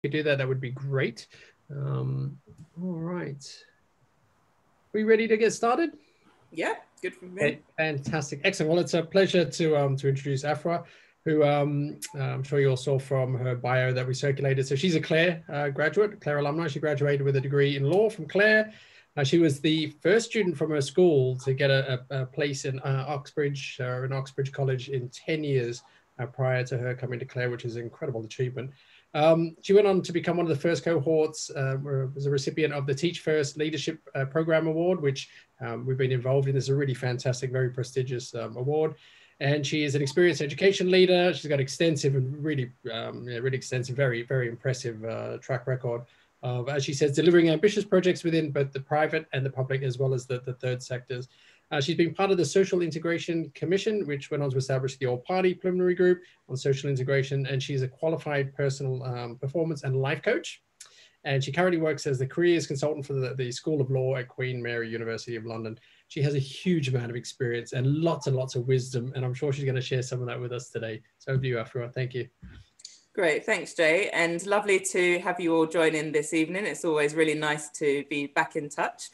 could do that, that would be great. All right. Are we ready to get started? Yeah, good for me. Okay, fantastic. Excellent. Well, it's a pleasure to introduce Afua, who I'm sure you all saw from her bio that we circulated. So she's a Clare graduate, Clare alumni. She graduated with a degree in law from Clare. She was the first student from her school to get a place in Oxbridge College in 10 years prior to her coming to Clare, which is an incredible achievement. She went on to become one of the first cohorts, was a recipient of the Teach First Leadership Program Award, which we've been involved in. This is a really fantastic, very prestigious award. And she is an experienced education leader. She's got extensive and really extensive, very, very impressive track record of, as she says, delivering ambitious projects within both the private and the public, as well as the third sectors. She's been part of the Social Integration Commission, which went on to establish the All-Party Preliminary Group on Social Integration, and she's a qualified personal performance and life coach. And she currently works as the Careers Consultant for the School of Law at Queen Mary University of London. She has a huge amount of experience and lots of wisdom, and I'm sure she's going to share some of that with us today. So over to you, Afua. Thank you. Great, thanks, Jay, and lovely to have you all join in this evening. It's always really nice to be back in touch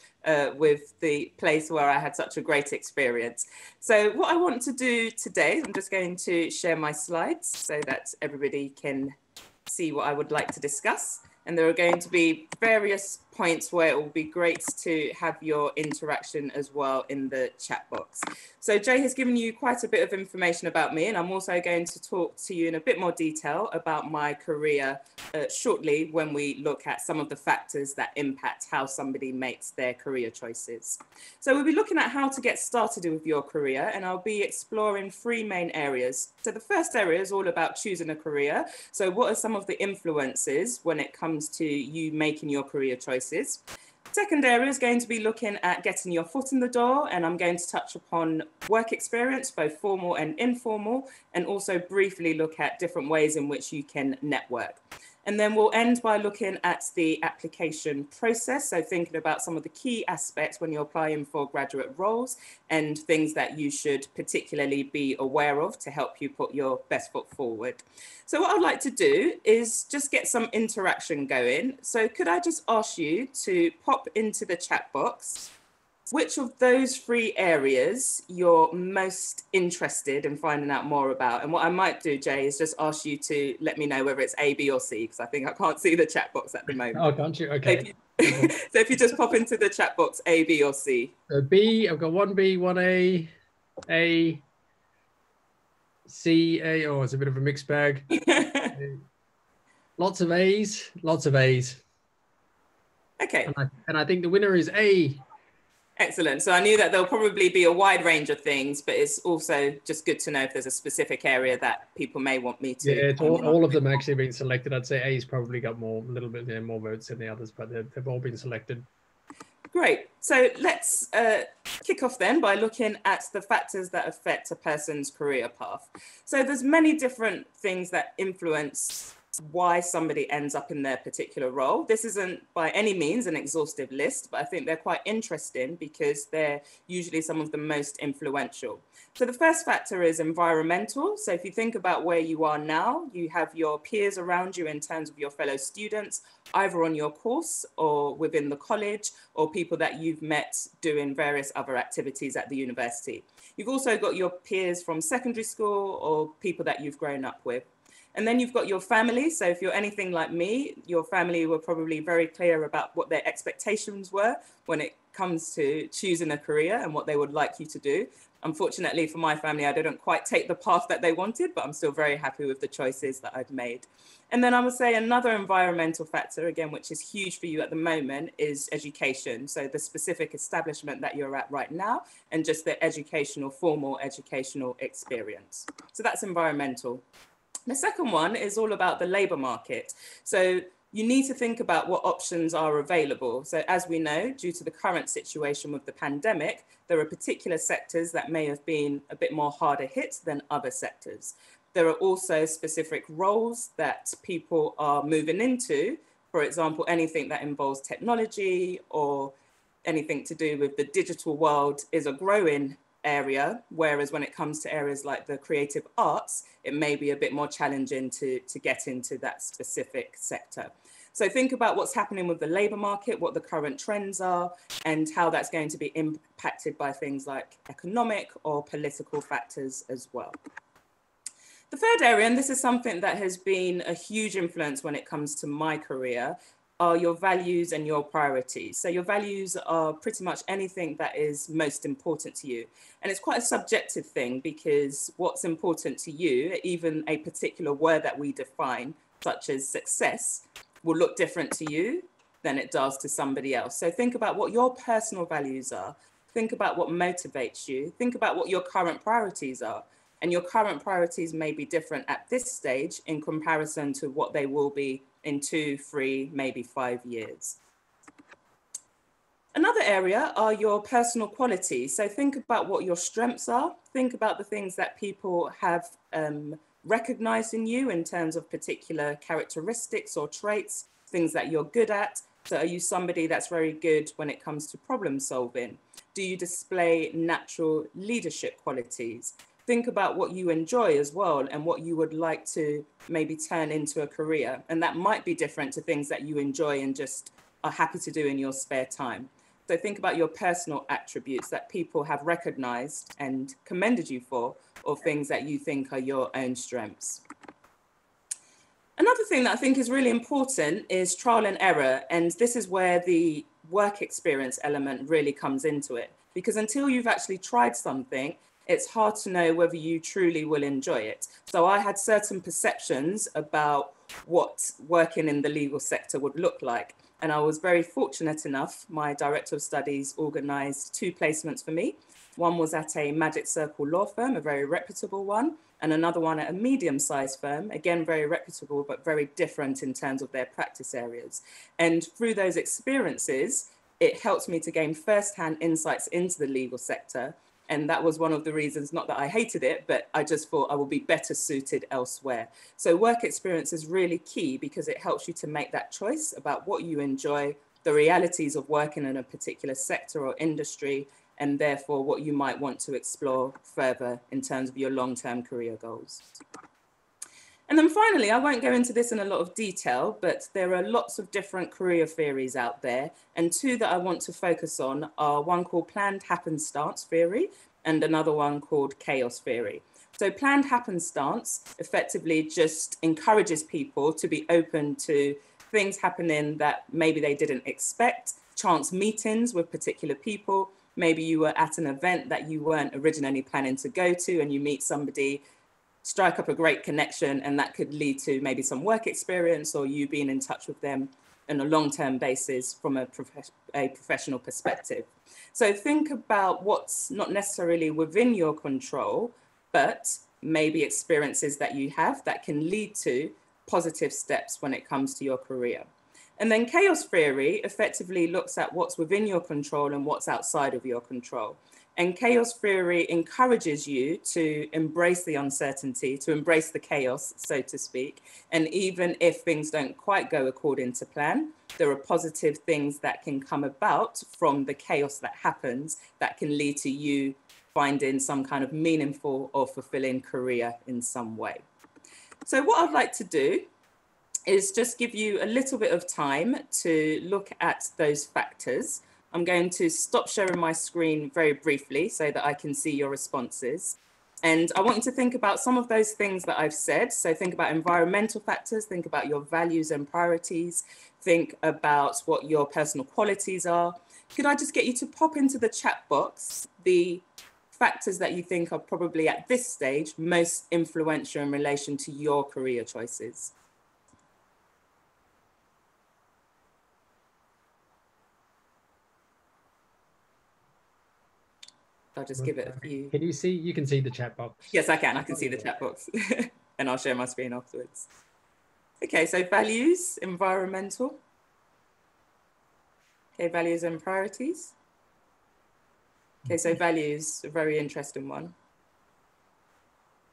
with the place where I had such a great experience. So what I want to do today, I'm just going to share my slides so that everybody can see what I would like to discuss. And there are going to be various points where it will be great to have your interaction as well in the chat box. So Jay has given you quite a bit of information about me, and I'm also going to talk to you in a bit more detail about my career shortly when we look at some of the factors that impact how somebody makes their career choices. So we'll be looking at how to get started with your career, and I'll be exploring three main areas. So the first area is all about choosing a career. So what are some of the influences when it comes to you making your career choices? Second area is going to be looking at getting your foot in the door, and I'm going to touch upon work experience, both formal and informal, and also briefly look at different ways in which you can network. And then we'll end by looking at the application process. So thinking about some of the key aspects when you're applying for graduate roles and things that you should particularly be aware of to help you put your best foot forward. So what I'd like to do is just get some interaction going. So could I just ask you to pop into the chat box which of those three areas you're most interested in finding out more about? And what I might do, Jay, is just ask you to let me know whether it's A, B, or C, because I think I can't see the chat box at the moment. Oh, can't you? Okay. So if you just pop into the chat box, A, B, or C. So B, I've got 1B, 1A, C, A. Oh, it's a bit of a mixed bag. Lots of A's, lots of A's. Okay. And I think the winner is A. Excellent. So I knew that there'll probably be a wide range of things, but it's also just good to know if there's a specific area that people may want me to. Yeah, it's all of them actually being selected. I'd say A's probably got a little bit more votes than the others, but they've all been selected. Great. So let's kick off then by looking at the factors that affect a person's career path. So there's many different things that influence why somebody ends up in their particular role. This isn't by any means an exhaustive list, but I think they're quite interesting because they're usually some of the most influential. So the first factor is environmental. So if you think about where you are now, you have your peers around you in terms of your fellow students, either on your course or within the college, or people that you've met doing various other activities at the university. You've also got your peers from secondary school or people that you've grown up with. And then you've got your family. So if you're anything like me, your family were probably very clear about what their expectations were when it comes to choosing a career and what they would like you to do. Unfortunately for my family, I didn't quite take the path that they wanted, but I'm still very happy with the choices that I've made. And then I would say another environmental factor, again, which is huge for you at the moment, is education. So the specific establishment that you're at right now and just the formal educational experience. So that's environmental. The second one is all about the labour market. So you need to think about what options are available. So as we know, due to the current situation with the pandemic, there are particular sectors that may have been a bit more harder hit than other sectors. There are also specific roles that people are moving into. For example, anything that involves technology or anything to do with the digital world is a growing area, whereas when it comes to areas like the creative arts, it may be a bit more challenging to get into that specific sector. So think about what's happening with the labour market, what the current trends are, and how that's going to be impacted by things like economic or political factors as well. The third area, and this is something that has been a huge influence when it comes to my career, are your values and your priorities. So your values are pretty much anything that is most important to you. And it's quite a subjective thing, because what's important to you, even a particular word that we define, such as success, will look different to you than it does to somebody else. So think about what your personal values are. Think about what motivates you. Think about what your current priorities are. And your current priorities may be different at this stage in comparison to what they will be in 2, 3, maybe 5 years. Another area are your personal qualities. So think about what your strengths are. Think about the things that people have recognized in you in terms of particular characteristics or traits, things that you're good at. So are you somebody that's very good when it comes to problem solving? Do you display natural leadership qualities? Think about what you enjoy as well and what you would like to maybe turn into a career. And that might be different to things that you enjoy and just are happy to do in your spare time. So think about your personal attributes that people have recognized and commended you for, or things that you think are your own strengths. Another thing that I think is really important is trial and error. And this is where the work experience element really comes into it. Because until you've actually tried something, it's hard to know whether you truly will enjoy it. So I had certain perceptions about what working in the legal sector would look like. And I was very fortunate enough, my director of studies organized 2 placements for me. One was at a Magic Circle law firm, a very reputable one, and another one at a medium-sized firm, again, very reputable, but very different in terms of their practice areas. And through those experiences, it helped me to gain first-hand insights into the legal sector. And that was one of the reasons, not that I hated it, but I just thought I would be better suited elsewhere. So work experience is really key, because it helps you to make that choice about what you enjoy, the realities of working in a particular sector or industry, and therefore what you might want to explore further in terms of your long-term career goals. And then finally, I won't go into this in a lot of detail, but there are lots of different career theories out there. And 2 that I want to focus on are one called planned happenstance theory and another one called chaos theory. So planned happenstance effectively just encourages people to be open to things happening that maybe they didn't expect, chance meetings with particular people. Maybe you were at an event that you weren't originally planning to go to, and you meet somebody, strike up a great connection, and that could lead to maybe some work experience, or you being in touch with them on a long-term basis from a professional perspective. So think about what's not necessarily within your control, but maybe experiences that you have that can lead to positive steps when it comes to your career. And then chaos theory effectively looks at what's within your control and what's outside of your control. And chaos theory encourages you to embrace the uncertainty, to embrace the chaos, so to speak. And even if things don't quite go according to plan, there are positive things that can come about from the chaos that happens that can lead to you finding some kind of meaningful or fulfilling career in some way. So what I'd like to do is just give you a little bit of time to look at those factors. I'm going to stop sharing my screen very briefly so that I can see your responses. And I want you to think about some of those things that I've said. So think about environmental factors, think about your values and priorities, think about what your personal qualities are. Could I just get you to pop into the chat box the factors that you think are probably at this stage most influential in relation to your career choices? I'll just give it a few. Can you see? You can see the chat box. Yes, I can. I can see the chat box. And I'll share my screen afterwards. Okay, so values, environmental. Okay, values and priorities. Okay, so values, a very interesting one.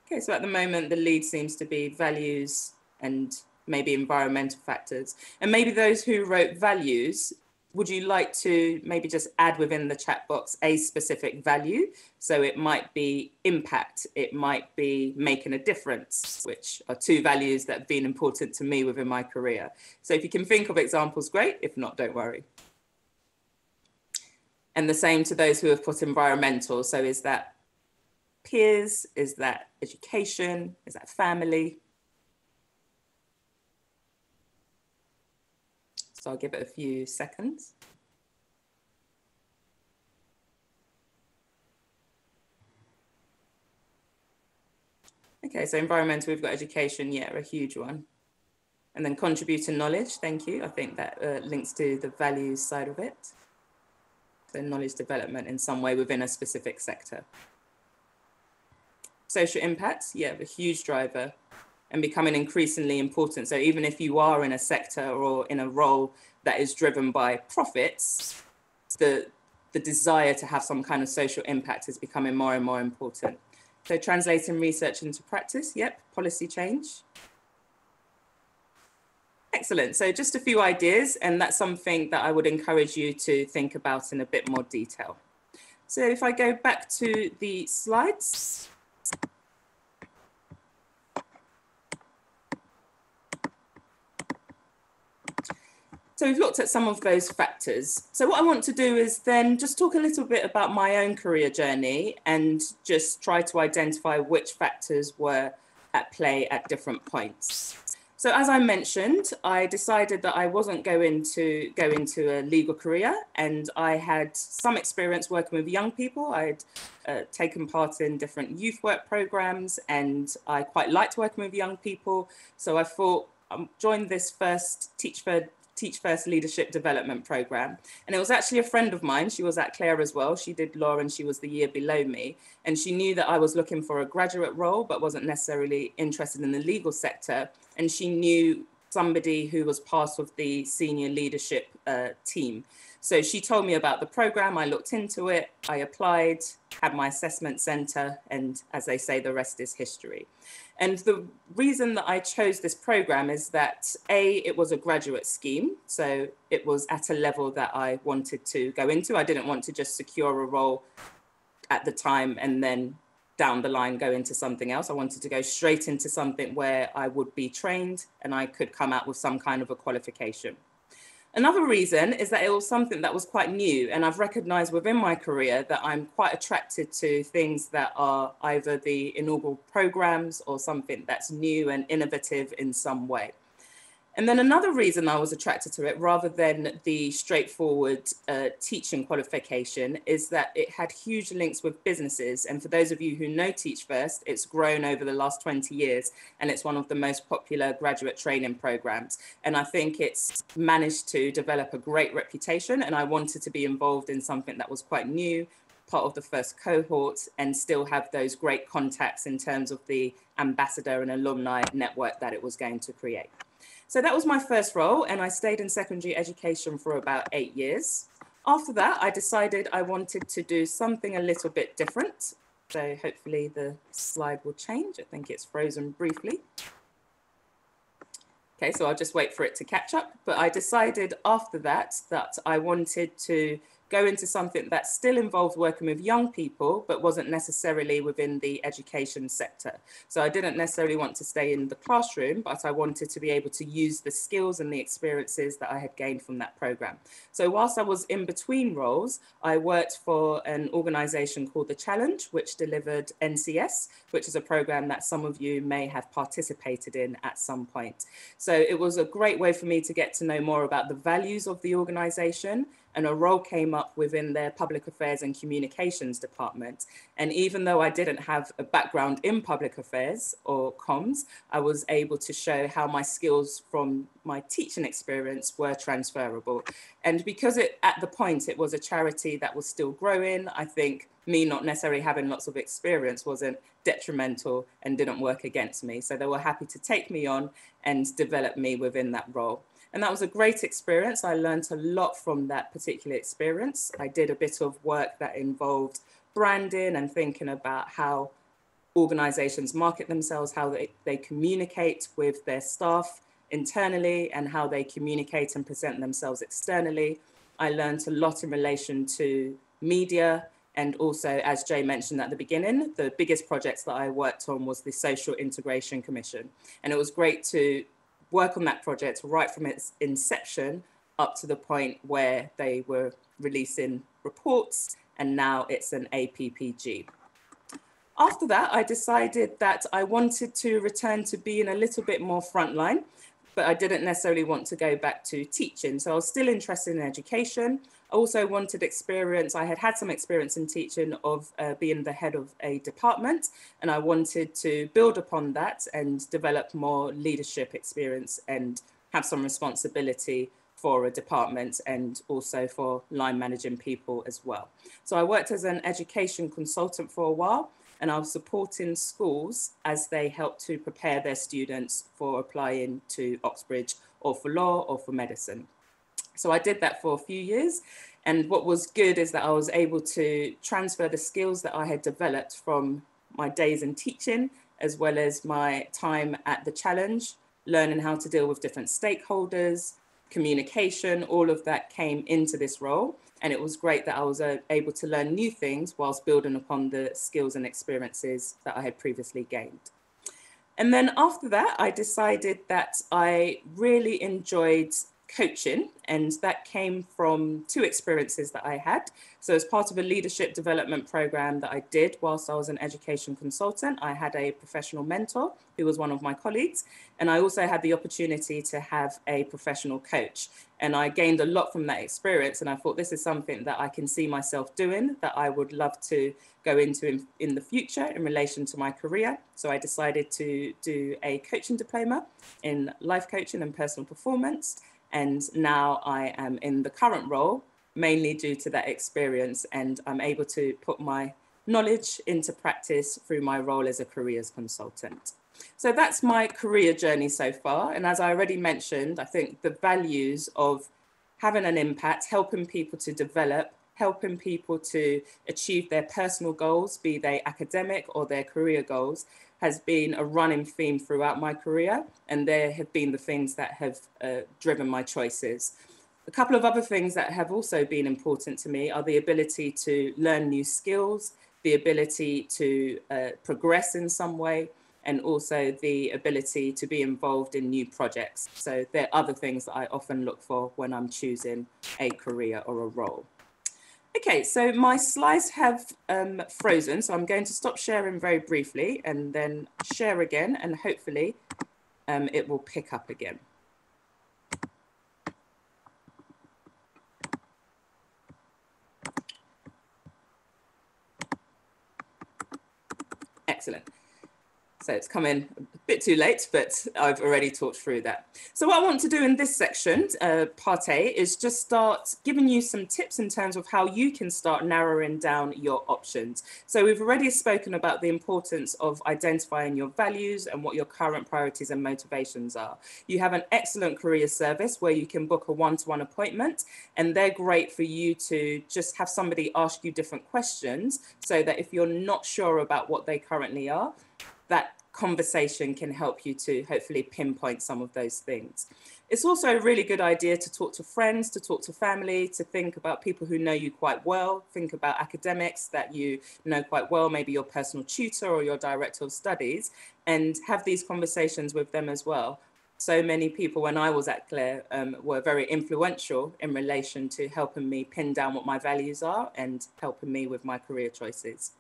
Okay, so at the moment, the lead seems to be values and maybe environmental factors. And maybe those who wrote values would you like to maybe just add within the chat box a specific value? So it might be impact, it might be making a difference, which are two values that have been important to me within my career. So if you can think of examples, great. If not, don't worry. And the same to those who have put environmental. So is that peers? Is that education? Is that family? So I'll give it a few seconds. Okay, so environmental, we've got education, yeah, a huge one. And then contributing knowledge, thank you. I think that links to the values side of it. So knowledge development in some way within a specific sector. Social impact, yeah, a huge driver and becoming increasingly important. So even if you are in a sector or in a role that is driven by profits, the desire to have some kind of social impact is becoming more and more important. So translating research into practice, yep, policy change. Excellent, so just a few ideas, and that's something that I would encourage you to think about in a bit more detail. So if I go back to the slides. So we've looked at some of those factors. So what I want to do is then just talk a little bit about my own career journey and just try to identify which factors were at play at different points. So as I mentioned, I decided that I wasn't going to go into a legal career, and I had some experience working with young people. I'd taken part in different youth work programs, and I quite liked working with young people. So I thought I joined this first Teach First Leadership Development Program. And it was actually a friend of mine. She was at Clare as well. She did law and she was the year below me. And she knew that I was looking for a graduate role, but wasn't necessarily interested in the legal sector. And she knew somebody who was part of the senior leadership team. So she told me about the program. I looked into it. I applied, had my assessment center, and as they say, the rest is history. And the reason that I chose this program is that it was a graduate scheme. So it was at a level that I wanted to go into. I didn't want to just secure a role at the time and then down the line go into something else. I wanted to go straight into something where I would be trained and I could come out with some kind of a qualification. Another reason is that it was something that was quite new, and I've recognized within my career that I'm quite attracted to things that are either the inaugural programs or something that's new and innovative in some way. And then another reason I was attracted to it, rather than the straightforward teaching qualification, is that it had huge links with businesses. And for those of you who know Teach First, it's grown over the last 20 years, and it's one of the most popular graduate training programs. And I think it's managed to develop a great reputation, and I wanted to be involved in something that was quite new, part of the first cohort, and still have those great contacts in terms of the ambassador and alumni network that it was going to create. So that was my first role, and I stayed in secondary education for about 8 years. After that, I decided I wanted to do something a little bit different. So hopefully the slide will change. I think it's frozen briefly. Okay, so I'll just wait for it to catch up. But I decided after that I wanted to go into something that still involved working with young people, but wasn't necessarily within the education sector. So I didn't necessarily want to stay in the classroom, but I wanted to be able to use the skills and the experiences that I had gained from that program. So whilst I was in between roles, I worked for an organization called The Challenge, which delivered NCS, which is a program that some of you may have participated in at some point. So it was a great way for me to get to know more about the values of the organization, and a role came up within their public affairs and communications department. And even though I didn't have a background in public affairs or comms, I was able to show how my skills from my teaching experience were transferable. And because at the point it was a charity that was still growing, I think me not necessarily having lots of experience wasn't detrimental and didn't work against me. So they were happy to take me on and develop me within that role. And that was a great experience. I learned a lot from that particular experience. I did a bit of work that involved branding and thinking about how organizations market themselves, how they communicate with their staff internally, and how they communicate and present themselves externally. I learned a lot in relation to media, and also, as Jay mentioned at the beginning, the biggest projects that I worked on was the Social Integration Commission. And it was great to work on that project right from its inception up to the point where they were releasing reports, and now it's an APPG. After that, I decided that I wanted to return to being a little bit more frontline, but I didn't necessarily want to go back to teaching. So I was still interested in education. I also wanted experience. I had some experience in teaching of being the head of a department, and I wanted to build upon that and develop more leadership experience and have some responsibility for a department and also for line managing people as well. So I worked as an education consultant for a while, and I was supporting schools as they help to prepare their students for applying to Oxbridge or for law or for medicine. So I did that for a few years. And what was good is that I was able to transfer the skills that I had developed from my days in teaching, as well as my time at the Challenge, learning how to deal with different stakeholders, communication, all of that came into this role. And it was great that I was able to learn new things whilst building upon the skills and experiences that I had previously gained. And then after that, I decided that I really enjoyed coaching, and that came from two experiences that I had. So as part of a leadership development program that I did whilst I was an education consultant, I had a professional mentor who was one of my colleagues, and I also had the opportunity to have a professional coach. And I gained a lot from that experience, and I thought this is something that I can see myself doing, that I would love to go into in the future in relation to my career. So I decided to do a coaching diploma in life coaching and personal performance. And now I am in the current role, mainly due to that experience, and I'm able to put my knowledge into practice through my role as a careers consultant. So that's my career journey so far. And as I already mentioned, I think the values of having an impact, helping people to develop, helping people to achieve their personal goals, be they academic or their career goals, has been a running theme throughout my career. And there have been the things that have driven my choices. A couple of other things that have also been important to me are the ability to learn new skills, the ability to progress in some way, and also the ability to be involved in new projects. So there are other things that I often look for when I'm choosing a career or a role. Okay, so my slides have frozen, so I'm going to stop sharing very briefly and then share again, and hopefully it will pick up again. Excellent. So it's come in a bit too late, but I've already talked through that. So what I want to do in this section, part A, is just start giving you some tips in terms of how you can start narrowing down your options. So we've already spoken about the importance of identifying your values and what your current priorities and motivations are. You have an excellent career service where you can book a one-to-one appointment, and they're great for you to just have somebody ask you different questions so that if you're not sure about what they currently are, that conversation can help you to hopefully pinpoint some of those things. It's also a really good idea to talk to friends, to talk to family, to think about people who know you quite well, think about academics that you know quite well, maybe your personal tutor or your director of studies, and have these conversations with them as well. So many people when I was at Clare were very influential in relation to helping me pin down what my values are and helping me with my career choices.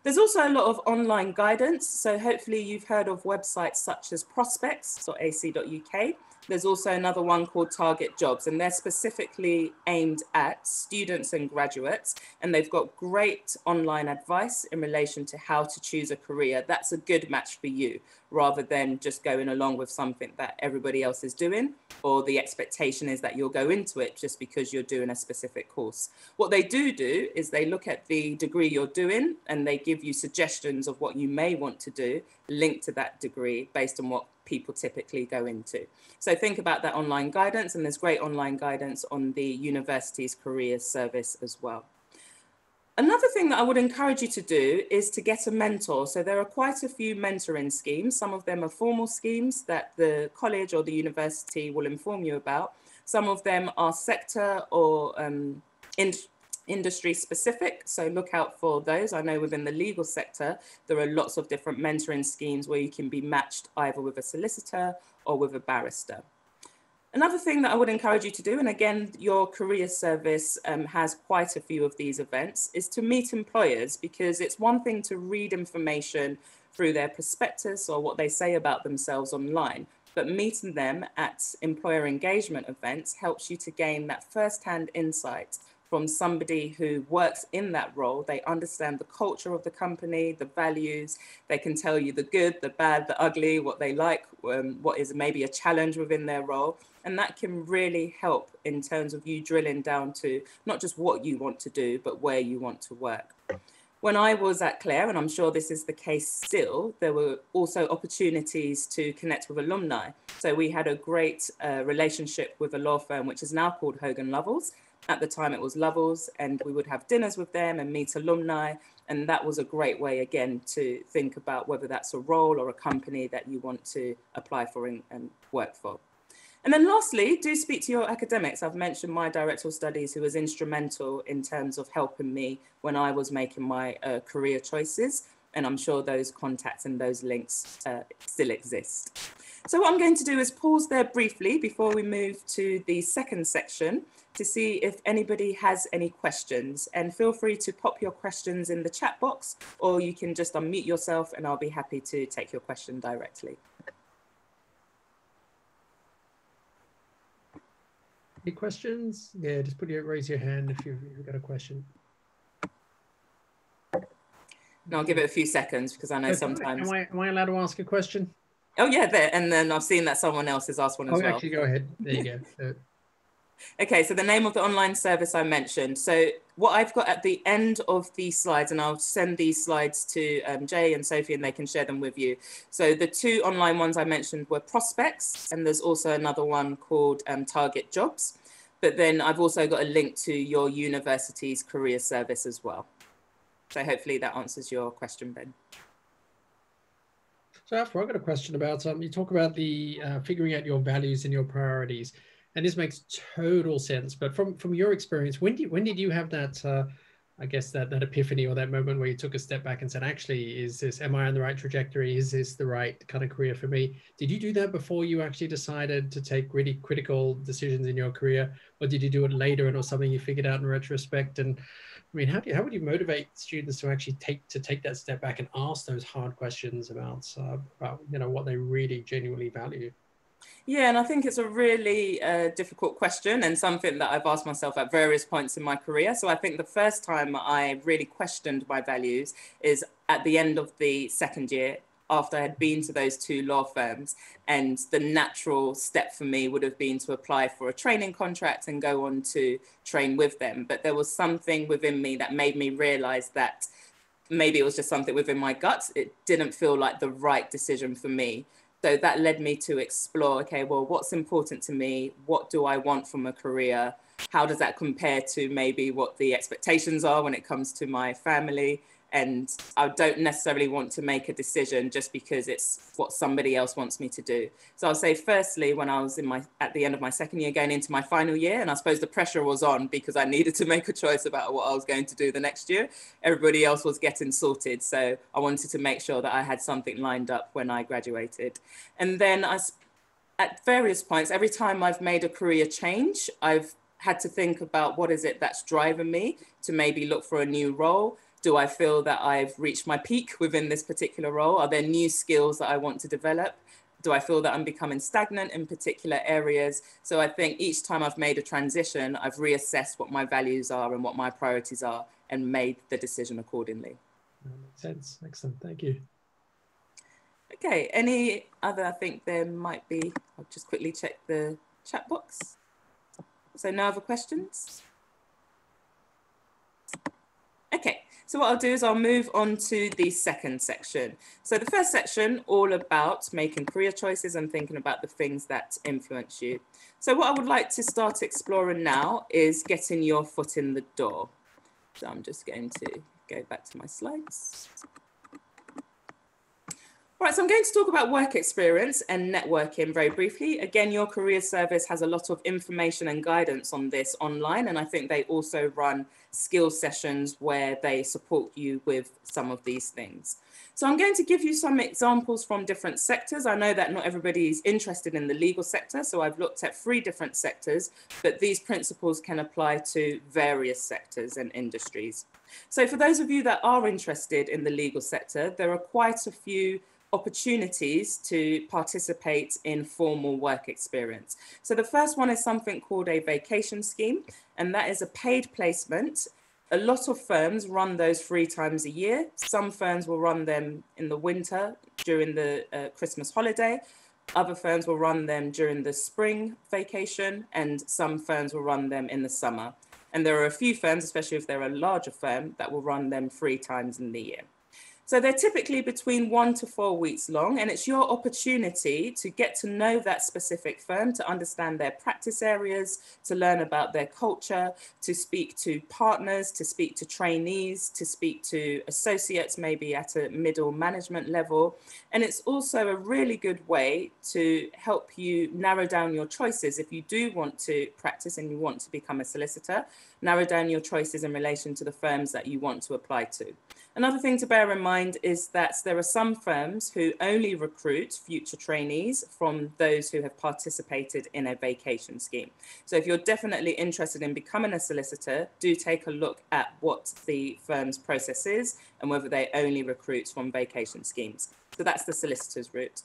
There's also a lot of online guidance. So hopefully you've heard of websites such as prospects.ac.uk. There's also another one called Target Jobs, and they're specifically aimed at students and graduates. And they've got great online advice in relation to how to choose a career. That's a good match for you, rather than just going along with something that everybody else is doing, or the expectation is that you'll go into it just because you're doing a specific course. What they do is they look at the degree you're doing and they give you suggestions of what you may want to do linked to that degree based on what people typically go into. So think about that online guidance, and there's great online guidance on the university's careers service as well. Another thing that I would encourage you to do is to get a mentor. So there are quite a few mentoring schemes. Some of them are formal schemes that the college or the university will inform you about. Some of them are sector or industry specific, so look out for those. I know within the legal sector, there are lots of different mentoring schemes where you can be matched either with a solicitor or with a barrister. Another thing that I would encourage you to do, and again, your career service has quite a few of these events, is to meet employers, because it's one thing to read information through their prospectus or what they say about themselves online, but meeting them at employer engagement events helps you to gain that first-hand insight from somebody who works in that role. They understand the culture of the company, the values. They can tell you the good, the bad, the ugly, what they like, what is maybe a challenge within their role. And that can really help in terms of you drilling down to not just what you want to do, but where you want to work. When I was at Clare, and I'm sure this is the case still, there were also opportunities to connect with alumni. So we had a great relationship with a law firm, which is now called Hogan Lovells. At the time it was Lovells, and we would have dinners with them and meet alumni. And that was a great way, again, to think about whether that's a role or a company that you want to apply for and work for. And then lastly, do speak to your academics. I've mentioned my director of studies, who was instrumental in terms of helping me when I was making my career choices. And I'm sure those contacts and those links still exist. So what I'm going to do is pause there briefly before we move to the second section to see if anybody has any questions. And feel free to pop your questions in the chat box, or you can just unmute yourself and I'll be happy to take your question directly. Any questions? Yeah, just raise your hand if you've got a question. And I'll give it a few seconds because I know sometimes. Am I allowed to ask a question? Oh yeah, there. And then I've seen that someone else has asked one as well. Actually, go ahead. There you go. Okay, so the name of the online service I mentioned. So what I've got at the end of these slides, and I'll send these slides to Jay and Sophie and they can share them with you. So the two online ones I mentioned were Prospects, and there's also another one called Target Jobs. But then I've also got a link to your university's career service as well. So hopefully that answers your question, Ben. So Afua, I've got a question about, you talk about the figuring out your values and your priorities. And this makes total sense. But from your experience, when did you have that, I guess, that epiphany or that moment where you took a step back and said, actually, am I on the right trajectory? Is this the right kind of career for me? Did you do that before you actually decided to take really critical decisions in your career? Or did you do it later and it was something you figured out in retrospect? And I mean, how would you motivate students to actually take that step back and ask those hard questions about what they really genuinely value? Yeah, and I think it's a really difficult question and something that I've asked myself at various points in my career. So I think the first time I really questioned my values is at the end of the second year, after I had been to those two law firms. And the natural step for me would have been to apply for a training contract and go on to train with them. But there was something within me that made me realize that maybe it was just something within my guts. It didn't feel like the right decision for me. So that led me to explore, okay, well, what's important to me? What do I want from a career? How does that compare to maybe what the expectations are when it comes to my family? And I don't necessarily want to make a decision just because it's what somebody else wants me to do. So I'll say, firstly, when I was at the end of my second year, going into my final year, and I suppose the pressure was on because I needed to make a choice about what I was going to do the next year. Everybody else was getting sorted. So I wanted to make sure that I had something lined up when I graduated. And then at various points, every time I've made a career change, I've had to think about what is it that's driving me to maybe look for a new role. Do I feel that I've reached my peak within this particular role? Are there new skills that I want to develop? Do I feel that I'm becoming stagnant in particular areas? So I think each time I've made a transition, I've reassessed what my values are and what my priorities are and made the decision accordingly. That makes sense. Excellent. Thank you. Okay, any other, I think there might be, I'll just quickly check the chat box. So no other questions? Okay. So what I'll do is I'll move on to the second section. So the first section, all about making career choices and thinking about the things that influence you. So what I would like to start exploring now is getting your foot in the door. So I'm just going to go back to my slides. Right, so I'm going to talk about work experience and networking very briefly. Again, your careers service has a lot of information and guidance on this online, and I think they also run skill sessions where they support you with some of these things. So I'm going to give you some examples from different sectors. I know that not everybody is interested in the legal sector, so I've looked at 3 different sectors, but these principles can apply to various sectors and industries. So for those of you that are interested in the legal sector, there are quite a few opportunities to participate in formal work experience. So the first one is something called a vacation scheme, and that is a paid placement. A lot of firms run those 3 times a year. Some firms will run them in the winter during the Christmas holiday. Other firms will run them during the spring vacation, and some firms will run them in the summer. And there are a few firms, especially if they're a larger firm, that will run them 3 times in the year. So they're typically between 1 to 4 weeks long, and it's your opportunity to get to know that specific firm, to understand their practice areas, to learn about their culture, to speak to partners, to speak to trainees, to speak to associates, maybe at a middle management level. And it's also a really good way to help you narrow down your choices. If you do want to practice and you want to become a solicitor, narrow down your choices in relation to the firms that you want to apply to. Another thing to bear in mind is that there are some firms who only recruit future trainees from those who have participated in a vacation scheme. So if you're definitely interested in becoming a solicitor, do take a look at what the firm's process is and whether they only recruit from vacation schemes. So that's the solicitor's route.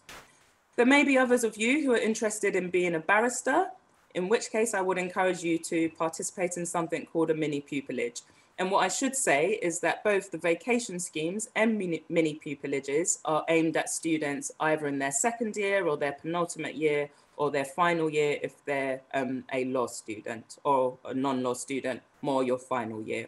There may be others of you who are interested in being a barrister, in which case I would encourage you to participate in something called a mini pupillage. And what I should say is that both the vacation schemes and mini pupillages are aimed at students either in their second year or their penultimate year or their final year if they're a law student, or a non-law student, more your final year.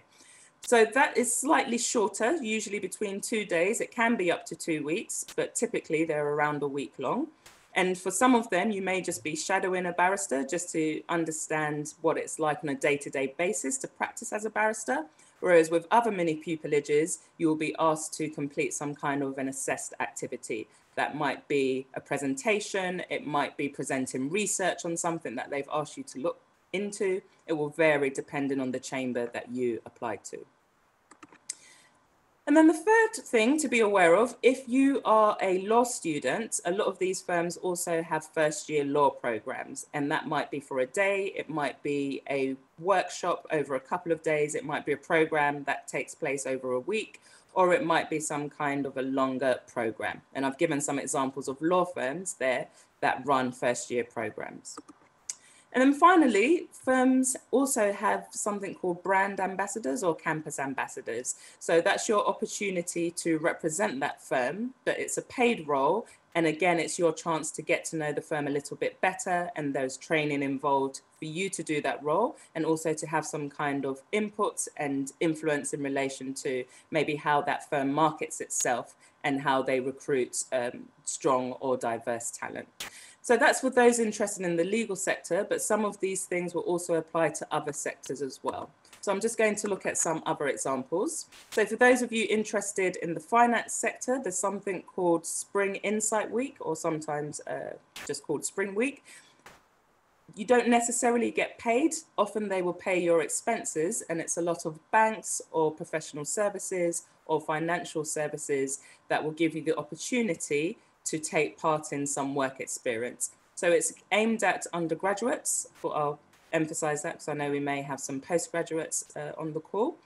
So that is slightly shorter, usually between 2 days. It can be up to 2 weeks, but typically they're around a week long. And for some of them, you may just be shadowing a barrister just to understand what it's like on a day-to-day basis to practice as a barrister. Whereas with other mini pupillages, you will be asked to complete some kind of an assessed activity. That might be a presentation, it might be presenting research on something that they've asked you to look into. It will vary depending on the chamber that you apply to. And then the third thing to be aware of, if you are a law student, a lot of these firms also have first year law programs, and that might be for a day, it might be a workshop over a couple of days, it might be a program that takes place over a week, or it might be some kind of a longer program. And I've given some examples of law firms there that run first year programs. And then finally, firms also have something called brand ambassadors or campus ambassadors. So that's your opportunity to represent that firm, but it's a paid role. And again, it's your chance to get to know the firm a little bit better, and there's training involved for you to do that role, and also to have some kind of input and influence in relation to maybe how that firm markets itself and how they recruit strong or diverse talent. So that's for those interested in the legal sector, but some of these things will also apply to other sectors as well. So I'm just going to look at some other examples. So for those of you interested in the finance sector, there's something called Spring Insight Week, or sometimes just called Spring Week. You don't necessarily get paid. Often they will pay your expenses, and it's a lot of banks or professional services or financial services that will give you the opportunity to take part in some work experience. So it's aimed at undergraduates, but I'll emphasize that because I know we may have some postgraduates on the call.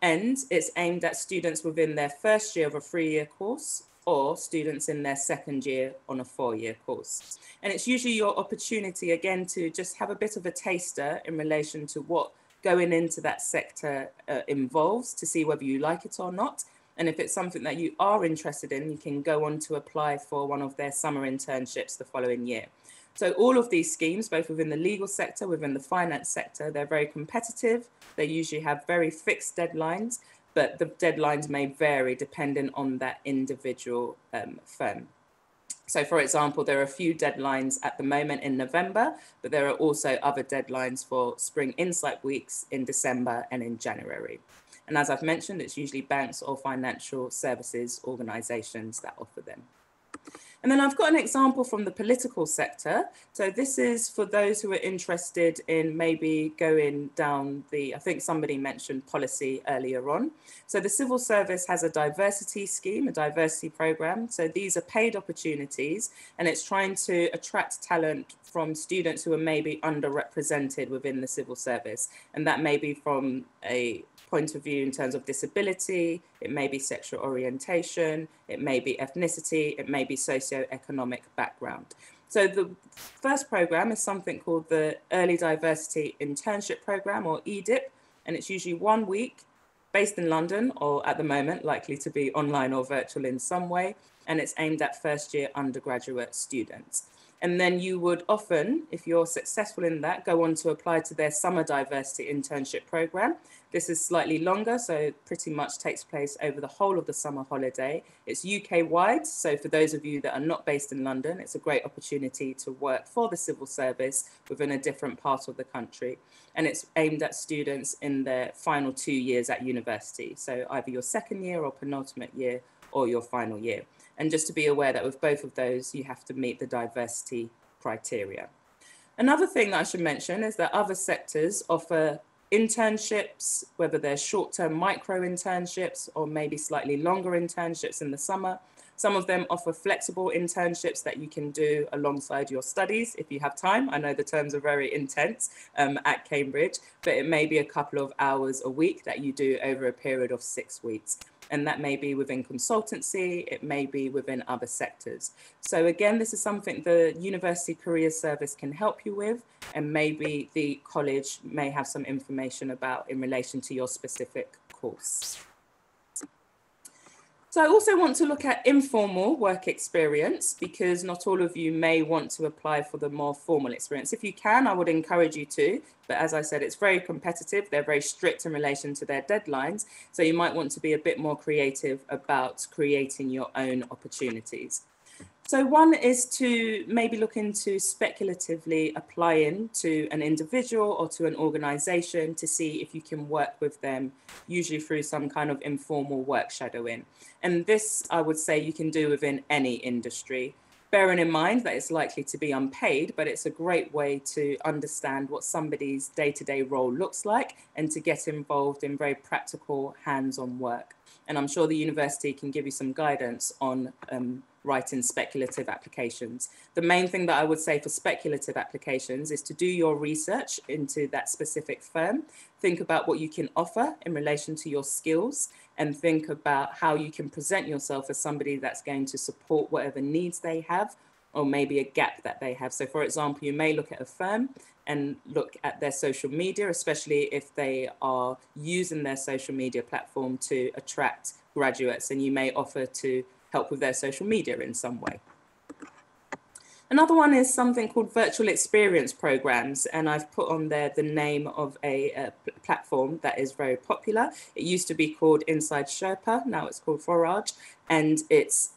And it's aimed at students within their first year of a 3-year course, or students in their second year on a 4-year course. And it's usually your opportunity, again, to just have a bit of a taster in relation to what going into that sector involves, to see whether you like it or not. And if it's something that you are interested in, you can go on to apply for one of their summer internships the following year. So all of these schemes, both within the legal sector, within the finance sector, they're very competitive. They usually have very fixed deadlines, but the deadlines may vary depending on that individual firm. So for example, there are a few deadlines at the moment in November, but there are also other deadlines for Spring Insight Weeks in December and in January. And as I've mentioned, it's usually banks or financial services organizations that offer them. And then I've got an example from the political sector. So this is for those who are interested in maybe going down I think somebody mentioned policy earlier on. So the civil service has a diversity scheme, a diversity program. So these are paid opportunities, and it's trying to attract talent from students who are maybe underrepresented within the civil service. And that may be from a point of view in terms of disability, it may be sexual orientation, it may be ethnicity, it may be socioeconomic background. So the first program is something called the Early Diversity Internship Program, or EDIP, and it's usually 1 week based in London, or at the moment likely to be online or virtual in some way, and it's aimed at first-year undergraduate students. And then you would often, if you're successful in that, go on to apply to their summer diversity internship program. This is slightly longer, so pretty much takes place over the whole of the summer holiday. It's UK-wide, so for those of you that are not based in London, it's a great opportunity to work for the civil service within a different part of the country. And it's aimed at students in their final 2 years at university, so either your second year or penultimate year or your final year. And just to be aware that with both of those, you have to meet the diversity criteria. Another thing that I should mention is that other sectors offer internships, whether they're short-term micro internships or maybe slightly longer internships in the summer. Some of them offer flexible internships that you can do alongside your studies if you have time. I know the terms are very intense at Cambridge, but it may be a couple of hours a week that you do over a period of 6 weeks. And that may be within consultancy, it may be within other sectors. So again, this is something the University Careers Service can help you with, and maybe the college may have some information about in relation to your specific course. So I also want to look at informal work experience, because not all of you may want to apply for the more formal experience. If you can, I would encourage you to, but as I said, it's very competitive. They're very strict in relation to their deadlines. So you might want to be a bit more creative about creating your own opportunities. So one is to maybe look into speculatively applying to an individual or to an organization to see if you can work with them, usually through some kind of informal work shadowing. And this, I would say, you can do within any industry, bearing in mind that it's likely to be unpaid, but it's a great way to understand what somebody's day-to-day role looks like and to get involved in very practical hands-on work. And I'm sure the university can give you some guidance on writing speculative applications. The main thing that I would say for speculative applications is to do your research into that specific firm, think about what you can offer in relation to your skills, and think about how you can present yourself as somebody that's going to support whatever needs they have, or maybe a gap that they have. So for example, you may look at a firm and look at their social media, especially if they are using their social media platform to attract graduates, and you may offer to help with their social media in some way. Another one is something called virtual experience programs, and I've put on there the name of a platform that is very popular. It used to be called Inside Sherpa, now it's called Forage, and it's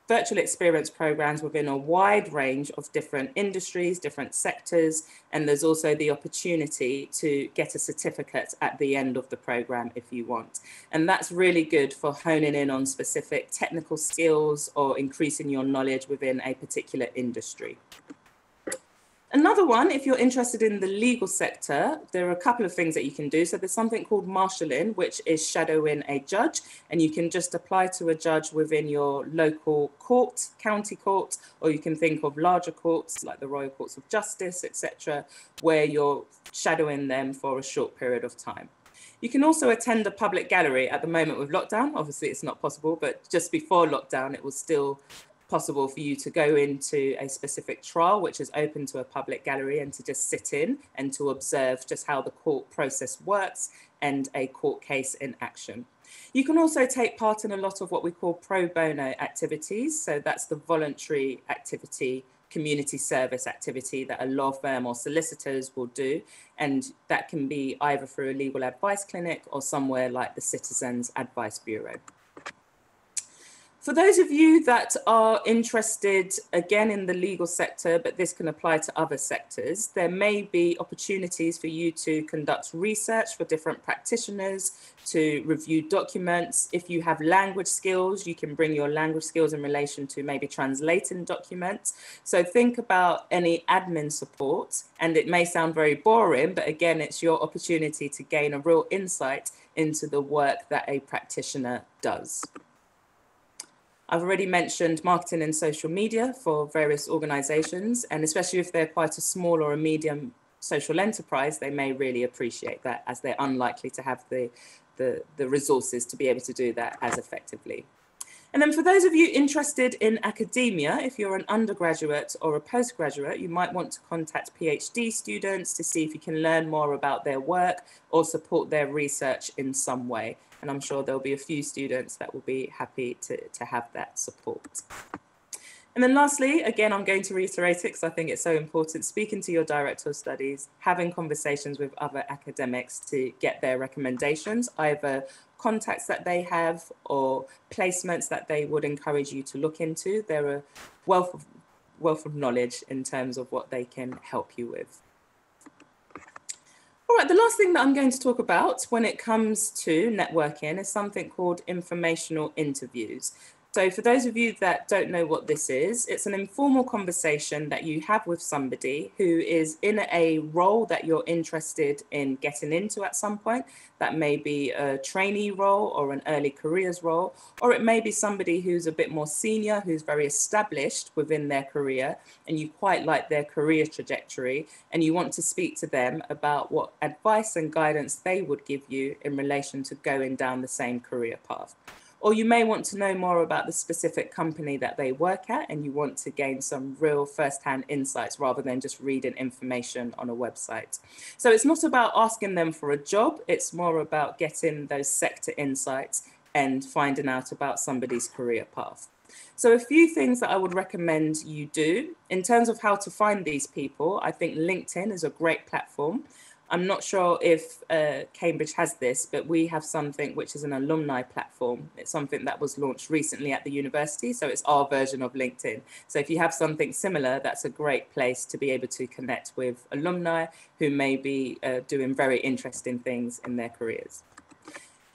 virtual experience programs within a wide range of different industries, different sectors, and there's also the opportunity to get a certificate at the end of the program if you want. And that's really good for honing in on specific technical skills or increasing your knowledge within a particular industry. Another one, if you're interested in the legal sector, there are a couple of things that you can do. So there's something called marshalling, which is shadowing a judge, and you can just apply to a judge within your local court, county court, or you can think of larger courts like the Royal Courts of Justice, etc., where you're shadowing them for a short period of time. You can also attend a public gallery. At the moment with lockdown, obviously it's not possible, but just before lockdown, it was still possible for you to go into a specific trial, which is open to a public gallery, and to just sit in and to observe just how the court process works and a court case in action. You can also take part in a lot of what we call pro bono activities. So that's the voluntary activity, community service activity that a law firm or solicitors will do. And that can be either through a legal advice clinic or somewhere like the Citizens Advice Bureau. For those of you that are interested, again, in the legal sector, but this can apply to other sectors, there may be opportunities for you to conduct research for different practitioners, to review documents. If you have language skills, you can bring your language skills in relation to maybe translating documents. So think about any admin support, and it may sound very boring, but again, it's your opportunity to gain a real insight into the work that a practitioner does. I've already mentioned marketing and social media for various organizations, and especially if they're quite a small or a medium social enterprise, they may really appreciate that, as they're unlikely to have the resources to be able to do that as effectively. And then for those of you interested in academia, if you're an undergraduate or a postgraduate, you might want to contact PhD students to see if you can learn more about their work or support their research in some way. And I'm sure there'll be a few students that will be happy to have that support. And then lastly, again, I'm going to reiterate it because I think it's so important, speaking to your director of studies, having conversations with other academics to get their recommendations, either contacts that they have or placements that they would encourage you to look into. They're a wealth of knowledge in terms of what they can help you with. All right, the last thing that I'm going to talk about when it comes to networking is something called informational interviews. So for those of you that don't know what this is, it's an informal conversation that you have with somebody who is in a role that you're interested in getting into at some point. That may be a trainee role or an early careers role, or it may be somebody who's a bit more senior, who's very established within their career, and you quite like their career trajectory, and you want to speak to them about what advice and guidance they would give you in relation to going down the same career path. Or you may want to know more about the specific company that they work at, and you want to gain some real first-hand insights rather than just reading information on a website. So it's not about asking them for a job, it's more about getting those sector insights and finding out about somebody's career path. So a few things that I would recommend you do in terms of how to find these people. I think LinkedIn is a great platform. I'm not sure if Cambridge has this, but we have something which is an alumni platform. It's something that was launched recently at the university, so it's our version of LinkedIn. So if you have something similar, that's a great place to be able to connect with alumni who may be doing very interesting things in their careers.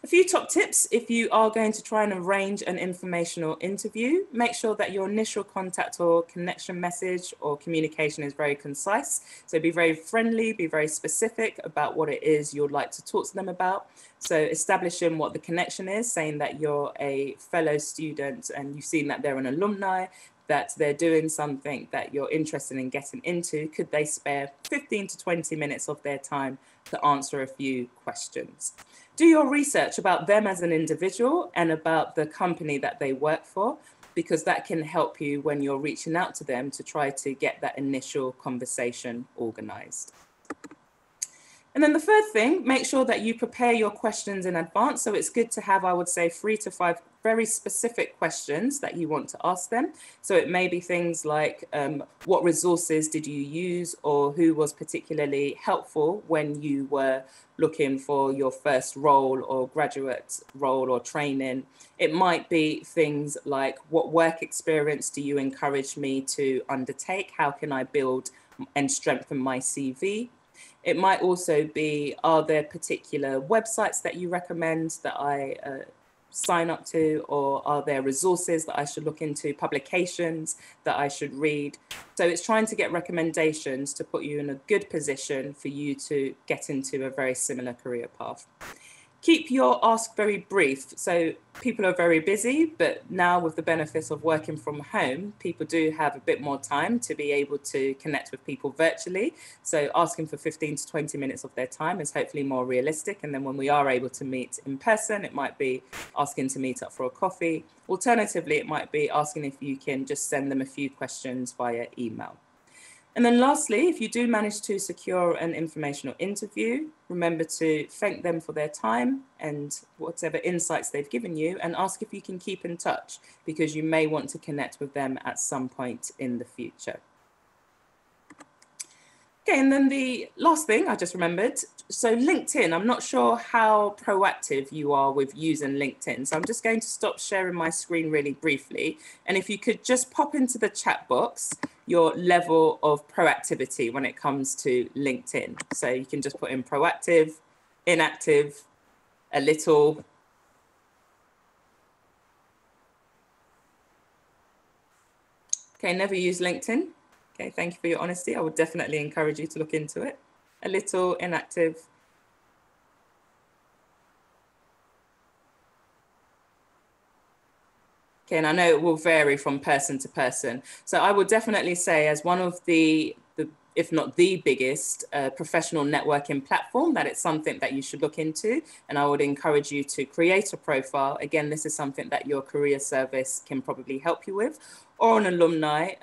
A few top tips if you are going to try and arrange an informational interview. Make sure that your initial contact or connection message or communication is very concise. So be very friendly, be very specific about what it is you'd like to talk to them about. So establishing what the connection is, saying that you're a fellow student and you've seen that they're an alumni, that they're doing something that you're interested in getting into. Could they spare 15 to 20 minutes of their time to answer a few questions? Do your research about them as an individual and about the company that they work for, because that can help you when you're reaching out to them to try to get that initial conversation organized. And then the third thing, make sure that you prepare your questions in advance. So it's good to have, I would say, 3 to 5 very specific questions that you want to ask them. So it may be things like, what resources did you use, or who was particularly helpful when you were looking for your first role or graduate role or training. It might be things like, what work experience do you encourage me to undertake? How can I build and strengthen my CV? It might also be, are there particular websites that you recommend that I sign up to, or are there resources that I should look into, publications that I should read? So it's trying to get recommendations to put you in a good position for you to get into a very similar career path. Keep your ask very brief. So people are very busy, but now with the benefits of working from home, people do have a bit more time to be able to connect with people virtually. So asking for 15 to 20 minutes of their time is hopefully more realistic. And then when we are able to meet in person, it might be asking to meet up for a coffee. Alternatively, it might be asking if you can just send them a few questions via email. And then lastly, if you do manage to secure an informational interview, remember to thank them for their time and whatever insights they've given you, and ask if you can keep in touch, because you may want to connect with them at some point in the future. Okay, and then the last thing I just remembered, so LinkedIn, I'm not sure how proactive you are with using LinkedIn. So I'm just going to stop sharing my screen really briefly. And if you could just pop into the chat box your level of proactivity when it comes to LinkedIn. So you can just put in proactive, inactive, a little. Okay, never use LinkedIn. Okay, thank you for your honesty. I would definitely encourage you to look into it. A little, inactive. Okay, and I know it will vary from person to person. So I would definitely say, as one of the if not the biggest professional networking platform, that it's something that you should look into. And I would encourage you to create a profile. Again, this is something that your career service can probably help you with, or an alumni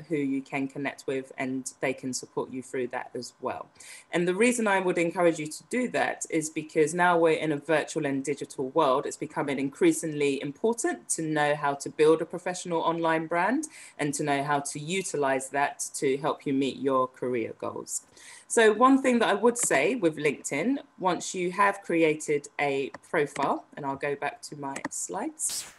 who you can connect with, and they can support you through that as well. And the reason I would encourage you to do that is because now we're in a virtual and digital world. It's becoming increasingly important to know how to build a professional online brand and to know how to utilize that to help you meet your career goals. So one thing that I would say with LinkedIn, once you have created a profile, and I'll go back to my slides,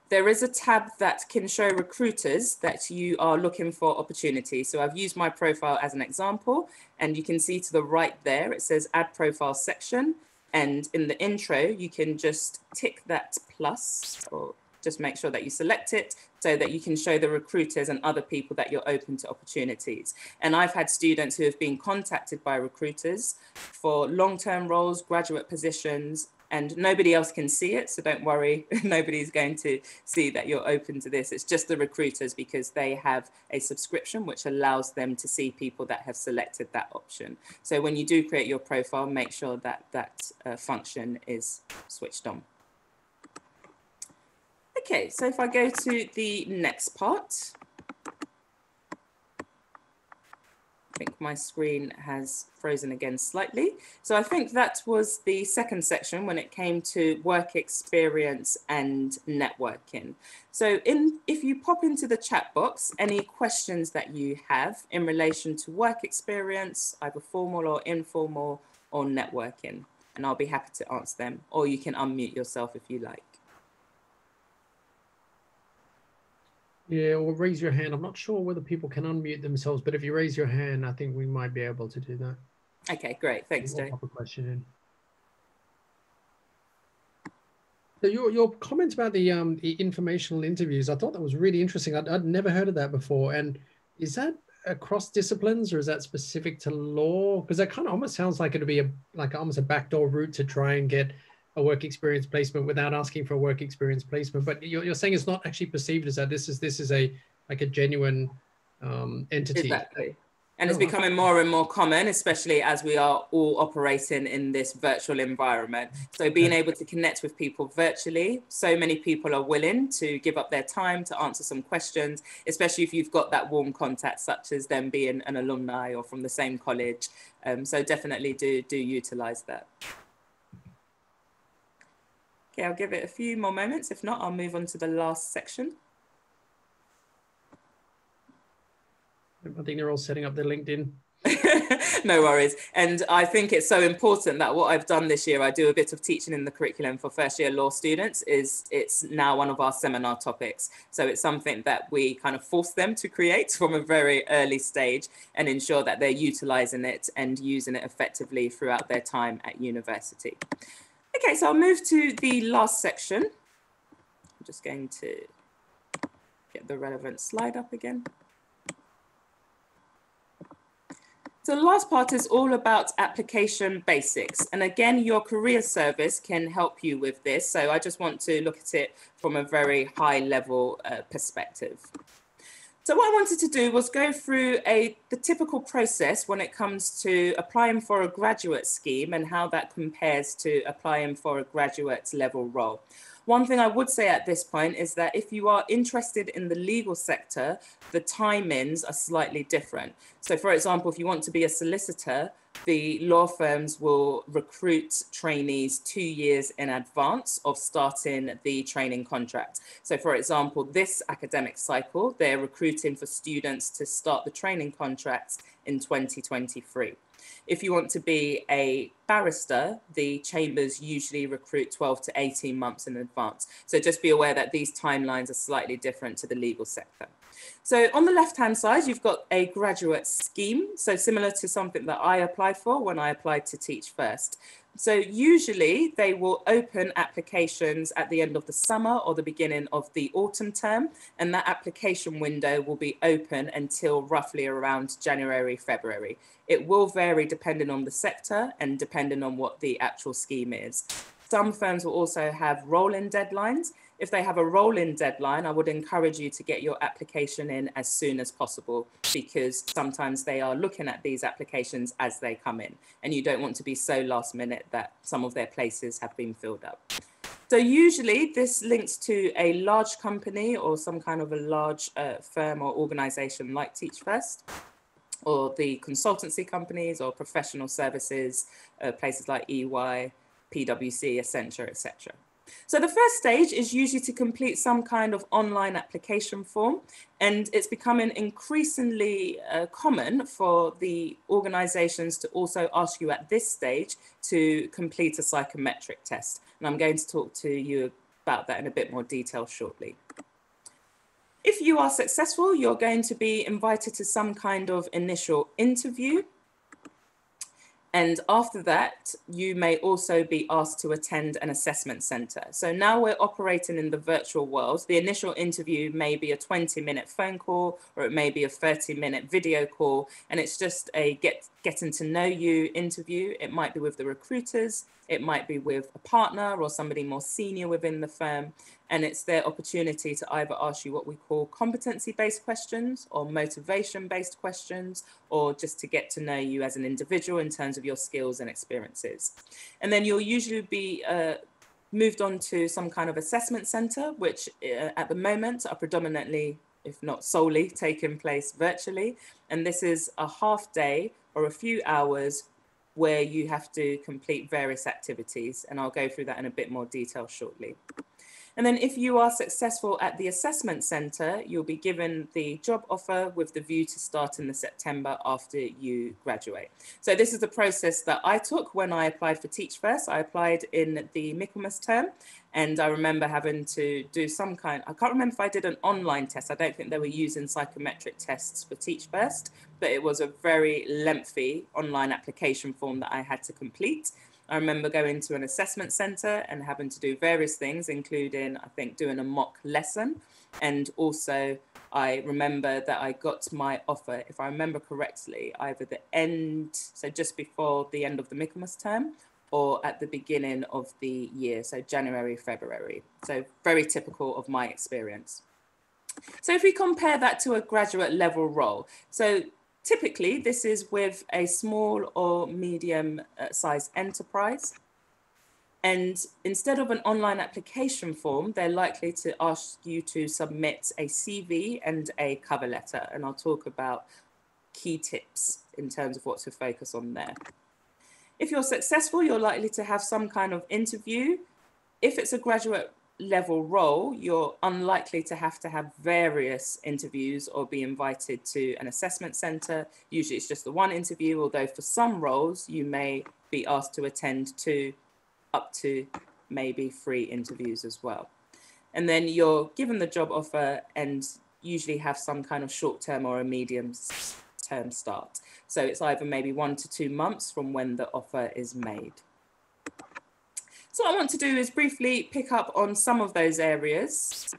there is a tab that can show recruiters that you are looking for opportunities. So I've used my profile as an example, and you can see to the right there, it says add profile section. And in the intro, you can just tick that plus, or just make sure that you select it so that you can show the recruiters and other people that you're open to opportunities. And I've had students who have been contacted by recruiters for long-term roles, graduate positions, and nobody else can see it. So don't worry, nobody's going to see that you're open to this. It's just the recruiters, because they have a subscription which allows them to see people that have selected that option. So when you do create your profile, make sure that that function is switched on. Okay, so if I go to the next part, I think my screen has frozen again slightly. So I think that was the second section when it came to work experience and networking. So if you pop into the chat box, any questions that you have in relation to work experience, either formal or informal, or networking, and I'll be happy to answer them, or you can unmute yourself if you like. Yeah, or raise your hand. I'm not sure whether people can unmute themselves, but if you raise your hand, I think we might be able to do that. Okay, great. Thanks, Jay. Pop a question in. So your comments about the informational interviews, I thought that was really interesting. I'd never heard of that before. And is that across disciplines, or is that specific to law? Because that kind of almost sounds like it'd be almost a backdoor route to try and get a work experience placement without asking for a work experience placement. But you're saying it's not actually perceived as that. This is a genuine entity. Exactly. And it's becoming more and more common, especially as we are all operating in this virtual environment. So being able to connect with people virtually, so many people are willing to give up their time to answer some questions, especially if you've got that warm contact, such as them being an alumni or from the same college. So definitely do utilize that. Okay, I'll give it a few more moments. If not, I'll move on to the last section. I think they're all setting up their LinkedIn. No worries. And I think it's so important that what I've done this year, I do a bit of teaching in the curriculum for first year law students, it's now one of our seminar topics. So it's something that we kind of force them to create from a very early stage and ensure that they're utilizing it and using it effectively throughout their time at university. Okay, so I'll move to the last section. I'm just going to get the relevant slide up again. So the last part is all about application basics. And again, your career service can help you with this. So I just want to look at it from a very high level perspective. So what I wanted to do was go through the typical process when it comes to applying for a graduate scheme and how that compares to applying for a graduate level role. One thing I would say at this point is that if you are interested in the legal sector, the timings are slightly different. So for example, if you want to be a solicitor, the law firms will recruit trainees 2 years in advance of starting the training contract. So for example, this academic cycle, they're recruiting for students to start the training contracts in 2023. If you want to be a barrister, the chambers usually recruit 12 to 18 months in advance. So just be aware that these timelines are slightly different to the legal sector. So on the left-hand side, you've got a graduate scheme. So similar to something that I applied for when I applied to Teach First. So usually they will open applications at the end of the summer or the beginning of the autumn term. And that application window will be open until roughly around January, February. It will vary depending on the sector and depending on what the actual scheme is. Some firms will also have roll-in deadlines. If they have a roll-in deadline, I would encourage you to get your application in as soon as possible, because sometimes they are looking at these applications as they come in, and you don't want to be so last minute that some of their places have been filled up. So usually this links to a large company or some kind of a large firm or organization like Teach First, or the consultancy companies or professional services, places like EY, PwC, Accenture, etc. So the first stage is usually to complete some kind of online application form, and it's becoming increasingly common for the organizations to also ask you at this stage to complete a psychometric test. And I'm going to talk to you about that in a bit more detail shortly. If you are successful, you're going to be invited to some kind of initial interview. And after that, you may also be asked to attend an assessment center. So now we're operating in the virtual world. The initial interview may be a 20-minute phone call, or it may be a 30-minute video call. And it's just a getting to know you interview. It might be with the recruiters. It might be with a partner or somebody more senior within the firm. And it's their opportunity to either ask you what we call competency-based questions or motivation-based questions, or just to get to know you as an individual in terms of your skills and experiences. And then you'll usually be moved on to some kind of assessment center, which at the moment are predominantly, if not solely, taking place virtually. And this is a half day or a few hours where you have to complete various activities. And I'll go through that in a bit more detail shortly. And then if you are successful at the assessment center, you'll be given the job offer with the view to start in the September after you graduate. So this is the process that I took when I applied for Teach First. I applied in the Michaelmas term, and I remember having to do some kind, I can't remember if I did an online test. I don't think they were using psychometric tests for Teach First, but it was a very lengthy online application form that I had to complete. I remember going to an assessment center and having to do various things, including, I think, doing a mock lesson. And also, I remember that I got my offer, if I remember correctly, either the end, so just before the end of the Michaelmas term, or at the beginning of the year, so January, February. So very typical of my experience. So if we compare that to a graduate level role, so typically, this is with a small or medium sized enterprise. And instead of an online application form, they're likely to ask you to submit a CV and a cover letter. And I'll talk about key tips in terms of what to focus on there. If you're successful, you're likely to have some kind of interview. If it's a graduate level role, you're unlikely to have various interviews or be invited to an assessment center. Usually it's just the one interview, although for some roles you may be asked to attend to up to maybe 3 interviews as well. And then you're given the job offer and usually have some kind of short-term or a medium-term start. So it's either maybe 1 to 2 months from when the offer is made. So what I want to do is briefly pick up on some of those areas.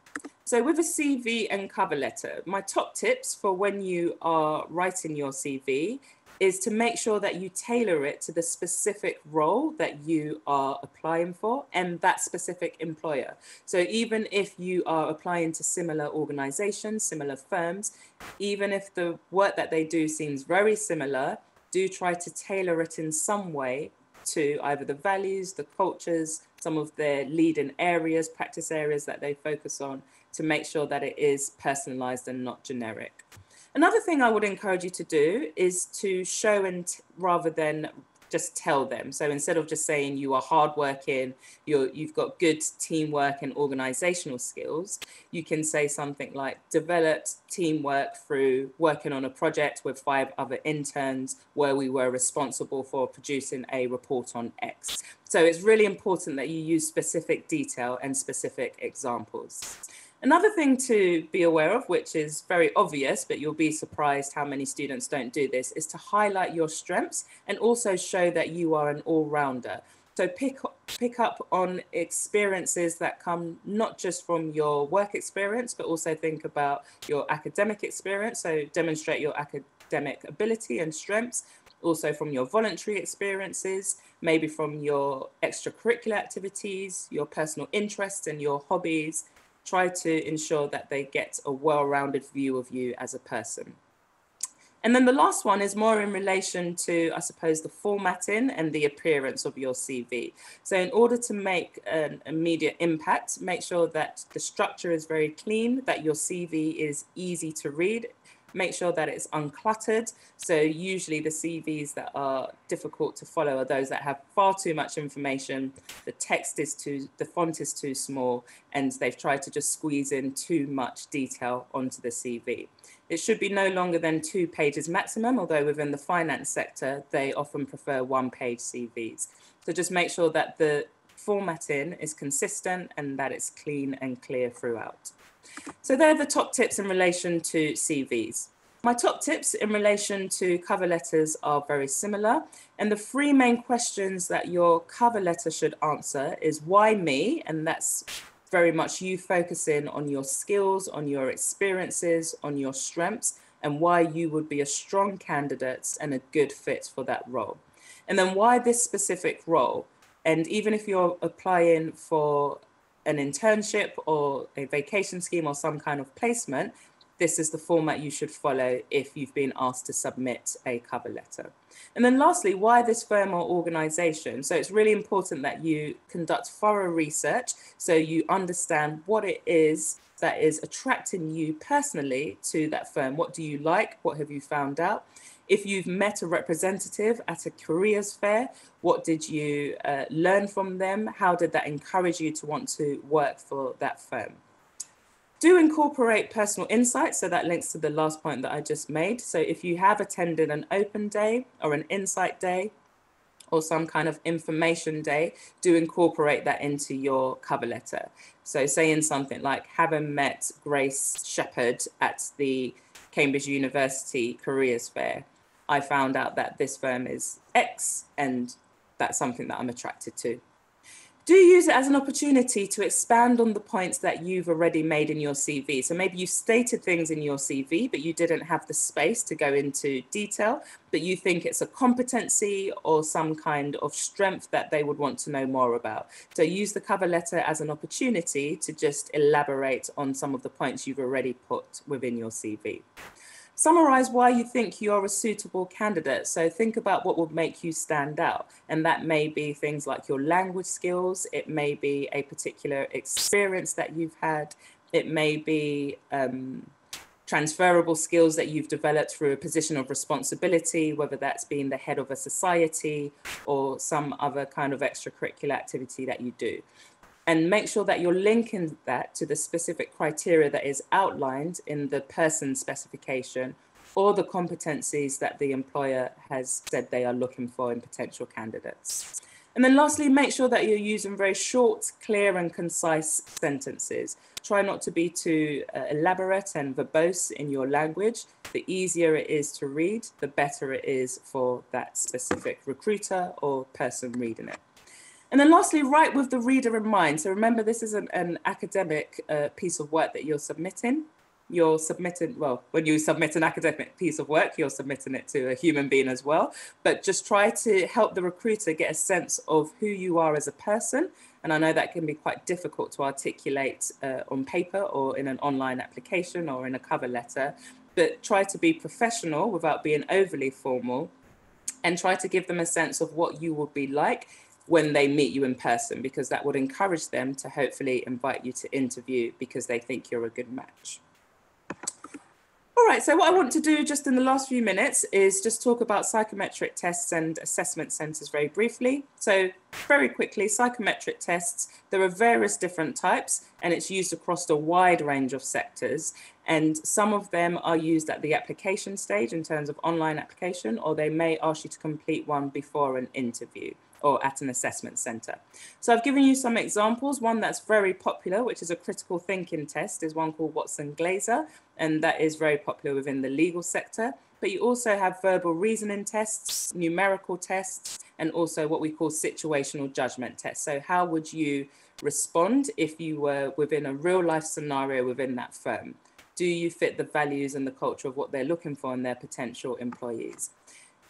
So with a CV and cover letter, my top tips for when you are writing your CV is to make sure that you tailor it to the specific role that you are applying for and that specific employer. So even if you are applying to similar organizations, similar firms, even if the work that they do seems very similar, do try to tailor it in some way to either the values, the cultures, some of their leading areas, practice areas that they focus on, to make sure that it is personalized and not generic. Another thing I would encourage you to do is to show and rather than just tell them. So instead of just saying you are hardworking, you've got good teamwork and organizational skills, you can say something like developed teamwork through working on a project with 5 other interns where we were responsible for producing a report on X. So it's really important that you use specific detail and specific examples. Another thing to be aware of, which is very obvious, but you'll be surprised how many students don't do this, is to highlight your strengths and also show that you are an all-rounder. So pick up on experiences that come not just from your work experience, but also think about your academic experience. So demonstrate your academic ability and strengths, also from your voluntary experiences, maybe from your extracurricular activities, your personal interests and your hobbies. Try to ensure that they get a well-rounded view of you as a person. And then the last one is more in relation to, I suppose, the formatting and the appearance of your CV. So in order to make an immediate impact, make sure that the structure is very clean, that your CV is easy to read. Make sure that it's uncluttered. So usually the CVs that are difficult to follow are those that have far too much information. The font is too small, and they've tried to just squeeze in too much detail onto the CV. It should be no longer than 2 pages maximum, although within the finance sector, they often prefer 1-page CVs. So just make sure that the formatting is consistent and that it's clean and clear throughout. So they're the top tips in relation to CVs. My top tips in relation to cover letters are very similar. And the 3 main questions that your cover letter should answer is why me? And that's very much you focusing on your skills, on your experiences, on your strengths, and why you would be a strong candidate and a good fit for that role. And then why this specific role? And even if you're applying for an internship or a vacation scheme or some kind of placement, this is the format you should follow if you've been asked to submit a cover letter. And then lastly, why this firm or organization? So it's really important that you conduct thorough research so you understand what it is that is attracting you personally to that firm. What do you like? What have you found out? If you've met a representative at a careers fair, what did you learn from them? How did that encourage you to want to work for that firm? Do incorporate personal insights. So that links to the last point that I just made. So if you have attended an open day or an insight day or some kind of information day, do incorporate that into your cover letter. So saying something like, having met Grace Shepherd at the Cambridge University Careers Fair, I found out that this firm is X and that's something that I'm attracted to. Do use it as an opportunity to expand on the points that you've already made in your CV. So maybe you stated things in your CV, but you didn't have the space to go into detail, but you think it's a competency or some kind of strength that they would want to know more about. So use the cover letter as an opportunity to just elaborate on some of the points you've already put within your CV. Summarize why you think you're a suitable candidate. So think about what would make you stand out. And that may be things like your language skills. It may be a particular experience that you've had. It may be transferable skills that you've developed through a position of responsibility, whether that's being the head of a society or some other kind of extracurricular activity that you do. And make sure that you're linking that to the specific criteria that is outlined in the person specification or the competencies that the employer has said they are looking for in potential candidates. And then lastly, make sure that you're using very short, clear and concise sentences. Try not to be too elaborate and verbose in your language. The easier it is to read, the better it is for that specific recruiter or person reading it. And then lastly, write with the reader in mind. So remember, this is an academic piece of work that you're submitting. You're submitting, well, when you submit an academic piece of work, you're submitting it to a human being as well. But just try to help the recruiter get a sense of who you are as a person. And I know that can be quite difficult to articulate on paper or in an online application or in a cover letter. But try to be professional without being overly formal, and try to give them a sense of what you would be like when they meet you in person, because that would encourage them to hopefully invite you to interview because they think you're a good match. All right, so what I want to do just in the last few minutes is just talk about psychometric tests and assessment centres very briefly. So very quickly, psychometric tests, there are various different types and it's used across a wide range of sectors. And some of them are used at the application stage in terms of online application, or they may ask you to complete one before an interview or at an assessment centre. So I've given you some examples. One that's very popular, which is a critical thinking test, is one called Watson-Glaser, and that is very popular within the legal sector. But you also have verbal reasoning tests, numerical tests, and also what we call situational judgment tests. So how would you respond if you were within a real life scenario within that firm? Do you fit the values and the culture of what they're looking for in their potential employees?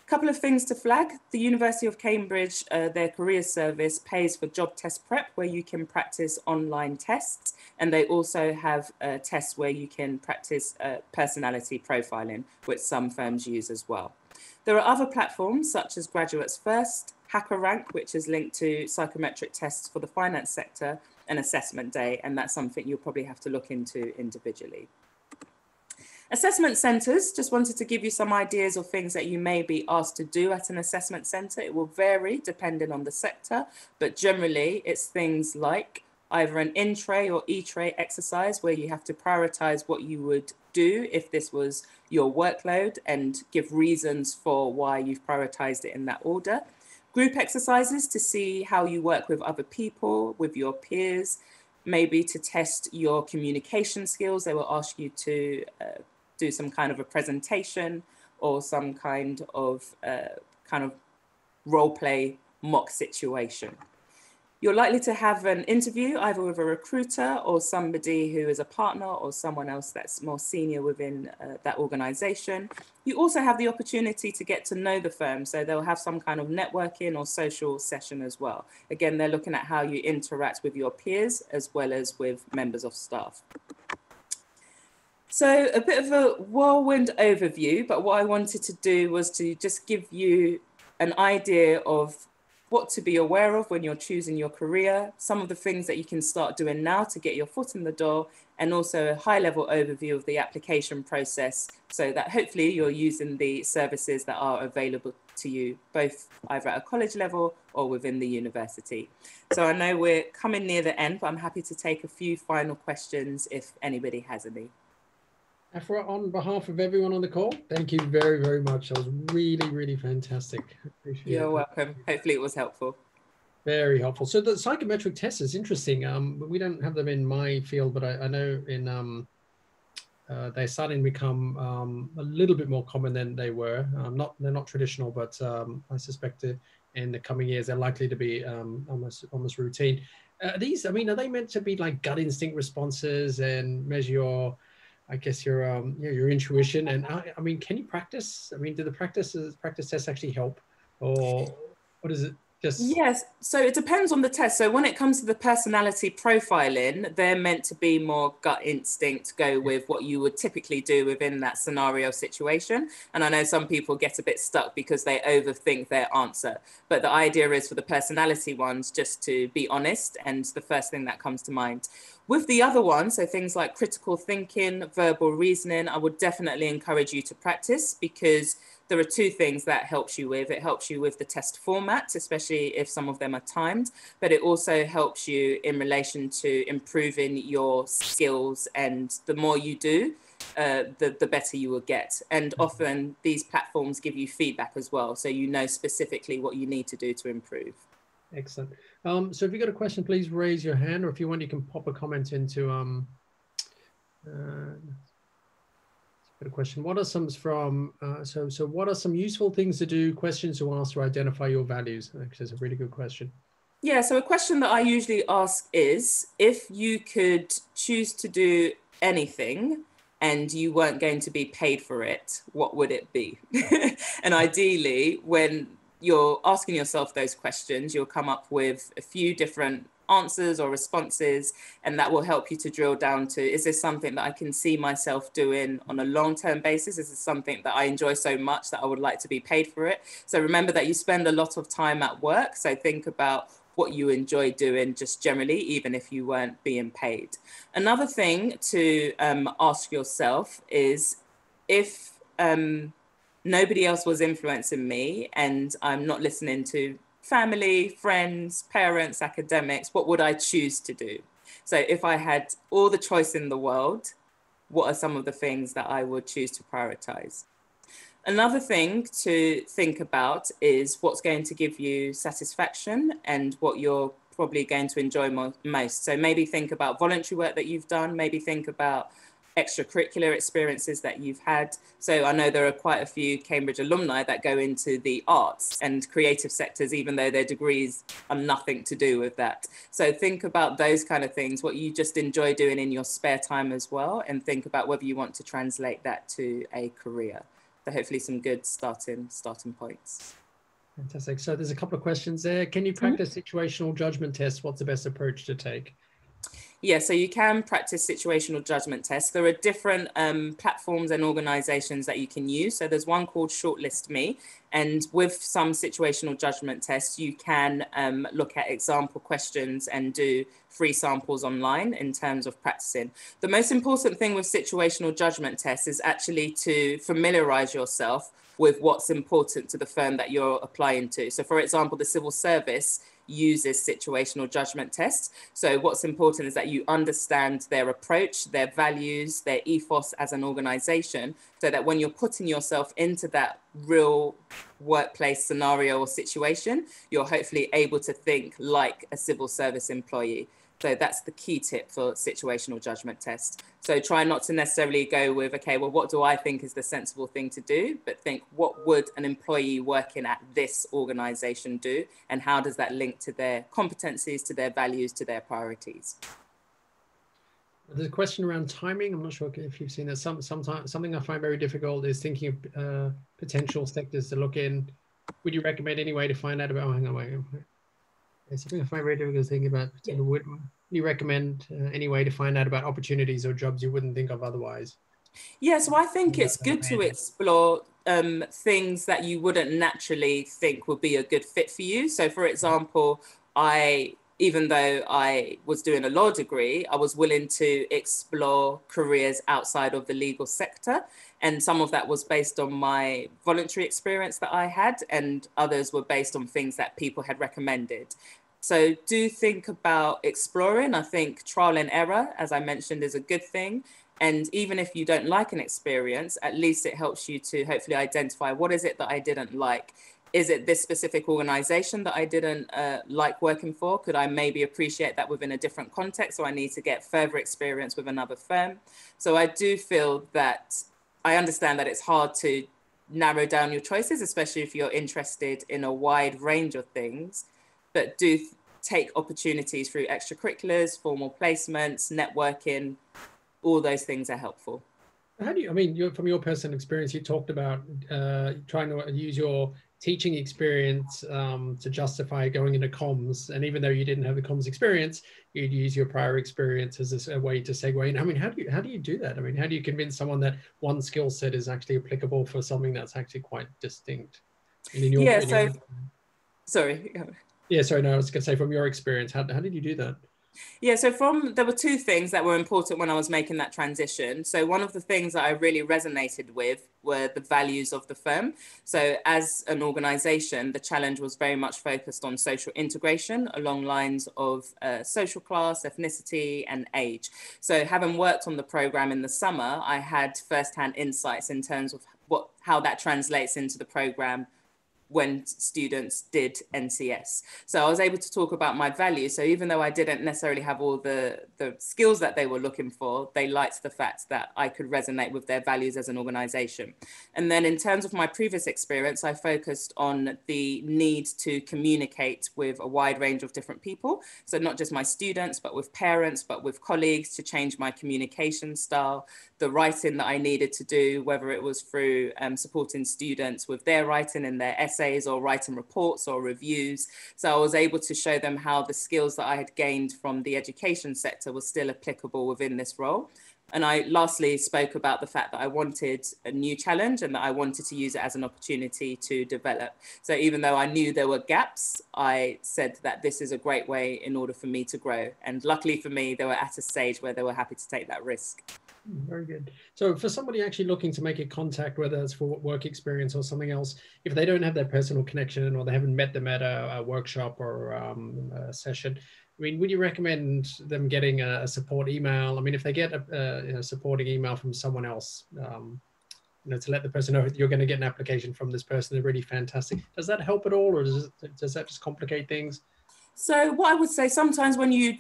Couple of things to flag. The University of Cambridge, their careers service pays for job test prep where you can practice online tests. And they also have tests where you can practice personality profiling, which some firms use as well. There are other platforms such as Graduates First, HackerRank, which is linked to psychometric tests for the finance sector, and Assessment Day. And that's something you'll probably have to look into individually. Assessment centres, just wanted to give you some ideas of things that you may be asked to do at an assessment centre. It will vary depending on the sector, but generally it's things like either an in-tray or e-tray exercise where you have to prioritise what you would do if this was your workload and give reasons for why you've prioritised it in that order. Group exercises to see how you work with other people, with your peers, maybe to test your communication skills. They will ask you to do some kind of a presentation or some kind of role play mock situation. You're likely to have an interview either with a recruiter or somebody who is a partner or someone else that's more senior within that organization. You also have the opportunity to get to know the firm. So they'll have some kind of networking or social session as well. Again, they're looking at how you interact with your peers as well as with members of staff. So a bit of a whirlwind overview, but what I wanted to do was to just give you an idea of what to be aware of when you're choosing your career, some of the things that you can start doing now to get your foot in the door, and also a high-level overview of the application process so that hopefully you're using the services that are available to you, both either at a college level or within the university. So I know we're coming near the end, but I'm happy to take a few final questions if anybody has any. Afua, on behalf of everyone on the call, thank you very, very much. That was really, really fantastic. Appreciate it. You're welcome. Hopefully it was helpful. Very helpful. So the psychometric test is interesting. We don't have them in my field, but I know in they're starting to become a little bit more common than they were. They're not traditional, but I suspect in the coming years they're likely to be almost routine. These, I mean, are they meant to be like gut instinct responses and measure your, I guess your intuition? And I mean, can you practice? I mean, do the practice tests actually help, or what is it? Yes, so it depends on the test. So when it comes to the personality profiling, they're meant to be more gut instinct, go with what you would typically do within that scenario situation. And I know some people get a bit stuck because they overthink their answer. But the idea is for the personality ones just to be honest, and the first thing that comes to mind. With the other ones, so things like critical thinking, verbal reasoning, I would definitely encourage you to practice, because there are two things that helps you with. It helps you with the test format, especially if some of them are timed, but it also helps you in relation to improving your skills. And the more you do, the better you will get. And often these platforms give you feedback as well, so you know specifically what you need to do to improve. Excellent. So if you've got a question, please raise your hand, or if you want, you can pop a comment into a question. What are some from so what are some useful things to do, questions to ask to identify your values? Actually, it's a really good question. Yeah, so a question that I usually ask is, if you could choose to do anything and you weren't going to be paid for it, what would it be? And ideally, when you're asking yourself those questions, you'll come up with a few different answers or responses, and that will help you to drill down to, is this something that I can see myself doing on a long-term basis? Is this something that I enjoy so much that I would like to be paid for it? So remember that you spend a lot of time at work, so think about what you enjoy doing just generally, even if you weren't being paid. Another thing to ask yourself is, if nobody else was influencing me and I'm not listening to family, friends, parents, academics, what would I choose to do? So if I had all the choice in the world, what are some of the things that I would choose to prioritize? Another thing to think about is what's going to give you satisfaction and what you're probably going to enjoy most. So maybe think about voluntary work that you've done, maybe think about extracurricular experiences that you've had. So I know there are quite a few Cambridge alumni that go into the arts and creative sectors, even though their degrees are nothing to do with that. So think about those kind of things, what you just enjoy doing in your spare time as well, and think about whether you want to translate that to a career. So hopefully some good starting points. Fantastic. So there's a couple of questions there. Can you practice situational judgment tests? What's the best approach to take? Yeah, so you can practice situational judgment tests. There are different platforms and organizations that you can use. So there's one called Shortlist Me. And with some situational judgment tests, you can look at example questions and do free samples online in terms of practicing. The most important thing with situational judgment tests is actually to familiarize yourself with what's important to the firm that you're applying to. So for example, the civil service uses situational judgment tests. So what's important is that you understand their approach, their values, their ethos as an organization, so that when you're putting yourself into that real workplace scenario or situation, you're hopefully able to think like a civil service employee. So that's the key tip for situational judgment tests. So try not to necessarily go with, okay, well, what do I think is the sensible thing to do? But think, what would an employee working at this organization do? And how does that link to their competencies, to their values, to their priorities? There's a question around timing. I'm not sure if you've seen that. Sometimes something I find very difficult is thinking of potential sectors to look in. Would you recommend any way to find out about? Oh, hang on, wait. It's something I find very difficult thinking about. Yeah. Would you recommend any way to find out about opportunities or jobs you wouldn't think of otherwise? Yeah, so I think it's good to explore things that you wouldn't naturally think would be a good fit for you. So for example, even though I was doing a law degree, I was willing to explore careers outside of the legal sector. And some of that was based on my voluntary experience that I had, and others were based on things that people had recommended. So do think about exploring. I think trial and error, as I mentioned, is a good thing. And even if you don't like an experience, at least it helps you to hopefully identify, what is it that I didn't like? Is it this specific organization that I didn't like working for? Could I maybe appreciate that within a different context? Or I need to get further experience with another firm? So I do feel that I understand that it's hard to narrow down your choices, especially if you're interested in a wide range of things, but do take opportunities through extracurriculars, formal placements, networking. All those things are helpful. How do you, I mean, from your personal experience, you talked about trying to use your teaching experience to justify going into comms. And even though you didn't have the comms experience, you'd use your prior experience as a way to segue in. I mean, how do you do that? I mean, how do you convince someone that one skill set is actually applicable for something that's actually quite distinct? And in your, sorry. Yeah, sorry, no, I was going to say, from your experience, how did you do that? Yeah, so there were two things that were important when I was making that transition. So one of the things that I really resonated with were the values of the firm. So as an organization, the challenge was very much focused on social integration along lines of social class, ethnicity, and age. So having worked on the program in the summer, I had firsthand insights in terms of how that translates into the program when students did NCS. So I was able to talk about my values. So even though I didn't necessarily have all the skills that they were looking for, they liked the fact that I could resonate with their values as an organization. And then in terms of my previous experience, I focused on the need to communicate with a wide range of different people. So not just my students, but with parents, but with colleagues, to change my communication style, the writing that I needed to do, whether it was through supporting students with their writing and their essays, or writing reports or reviews. So I was able to show them how the skills that I had gained from the education sector was still applicable within this role. And I lastly spoke about the fact that I wanted a new challenge and that I wanted to use it as an opportunity to develop. So even though I knew there were gaps, I said that this is a great way in order for me to grow. And luckily for me, they were at a stage where they were happy to take that risk. Very good. So for somebody actually looking to make a contact, whether it's for work experience or something else, if they don't have that personal connection or they haven't met them at a workshop or a session, I mean, would you recommend them getting a support email? I mean, if they get a supporting email from someone else, to let the person know you're going to get an application from this person, they're really fantastic. Does that help at all, or does that just complicate things? So what I would say sometimes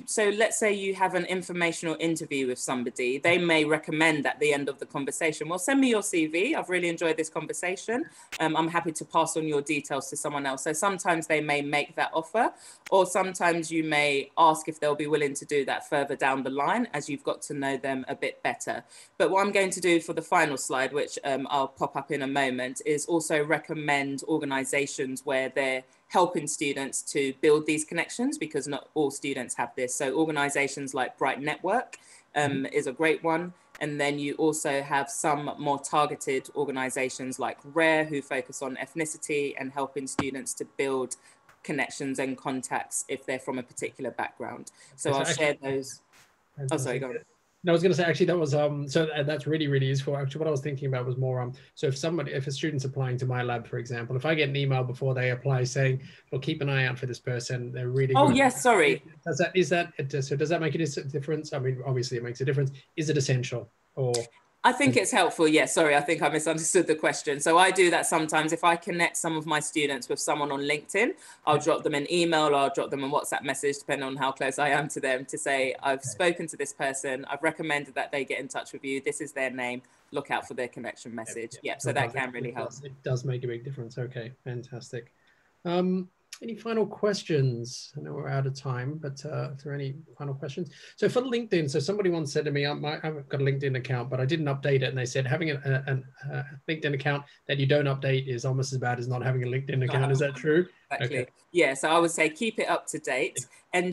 so let's say you have an informational interview with somebody, they may recommend at the end of the conversation, well, send me your CV. I've really enjoyed this conversation. I'm happy to pass on your details to someone else. So sometimes they may make that offer, or sometimes you may ask if they'll be willing to do that further down the line as you've got to know them a bit better. But what I'm going to do for the final slide, which I'll pop up in a moment, is also recommend organizations where they're helping students to build these connections, because not all students have this. So organizations like Bright Network is a great one. And then you also have some more targeted organizations like RARE, who focus on ethnicity and helping students to build connections and contacts if they're from a particular background. So I'll share those. Oh, sorry, go on. No, I was going to say, actually, that was so that's really, really useful. Actually, what I was thinking about was more so if a student's applying to my lab, for example, if I get an email before they apply saying, well, keep an eye out for this person, they're really good. Oh, yes, sorry. Does that make a difference? I mean, obviously it makes a difference. Is it essential? Or I think it's helpful. Yeah, sorry, I think I misunderstood the question. So I do that sometimes. If I connect some of my students with someone on LinkedIn, I'll drop them an email or I'll drop them a WhatsApp message, depending on how close I am to them, to say, I've spoken to this person. I've recommended that they get in touch with you. This is their name. Look out for their connection message. Yeah, so that can really help. It does make a big difference. Okay, fantastic. Any final questions? I know we're out of time, but if there are any final questions? So for LinkedIn, so somebody once said to me, I've got a LinkedIn account, but I didn't update it. And they said having a LinkedIn account that you don't update is almost as bad as not having a LinkedIn account. Is that true? Exactly. Okay. Yeah, so I would say keep it up to date, and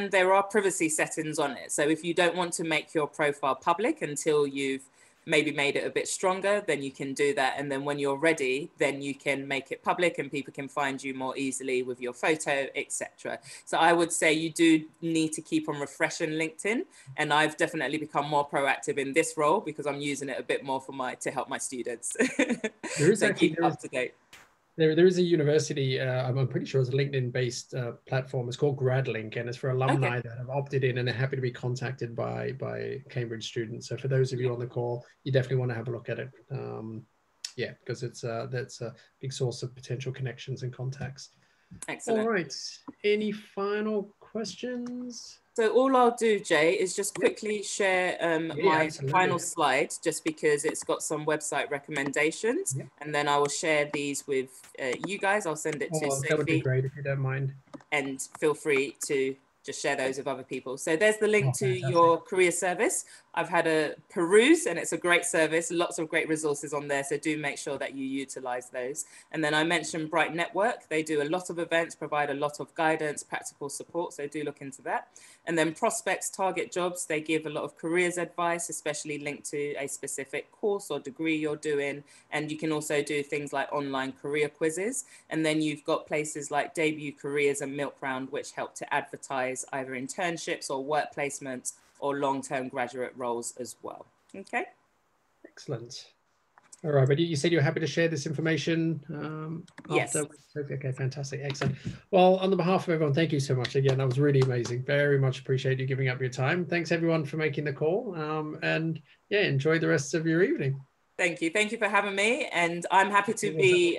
there are privacy settings on it. So if you don't want to make your profile public until you've maybe made it a bit stronger, then you can do that. And then when you're ready, then you can make it public and people can find you more easily with your photo, etc. So I would say you do need to keep on refreshing LinkedIn. And I've definitely become more proactive in this role because I'm using it a bit more to help my students. So keep up to date. There is a university, I'm pretty sure it's a LinkedIn-based platform. It's called GradLink, and it's for alumni that have opted in and are happy to be contacted by Cambridge students. So for those of you on the call, you definitely want to have a look at it. Yeah, because that's a big source of potential connections and contacts. Excellent. All right. Any final questions? So all I'll do, Jay, is just quickly share my final slide, just because it's got some website recommendations. And then I will share these with you guys. I'll send it to Sophie. That would be great if you don't mind. And feel free to just share those with other people. So there's the link to your career service. I've had a peruse and it's a great service, lots of great resources on there. So do make sure that you utilize those. And then I mentioned Bright Network. They do a lot of events, provide a lot of guidance, practical support. So do look into that. And then Prospects Target Jobs. They give a lot of careers advice, especially linked to a specific course or degree you're doing. And you can also do things like online career quizzes. And then you've got places like Debut Careers and Milk Round, which help to advertise either internships or work placements or long-term graduate roles as well. Okay. Excellent. All right, but you said you're happy to share this information yes. after. Okay, fantastic, excellent. Well, on the behalf of everyone, thank you so much again. That was really amazing. Very much appreciate you giving up your time. Thanks everyone for making the call, and yeah, enjoy the rest of your evening. Thank you. Thank you for having me, and I'm happy to be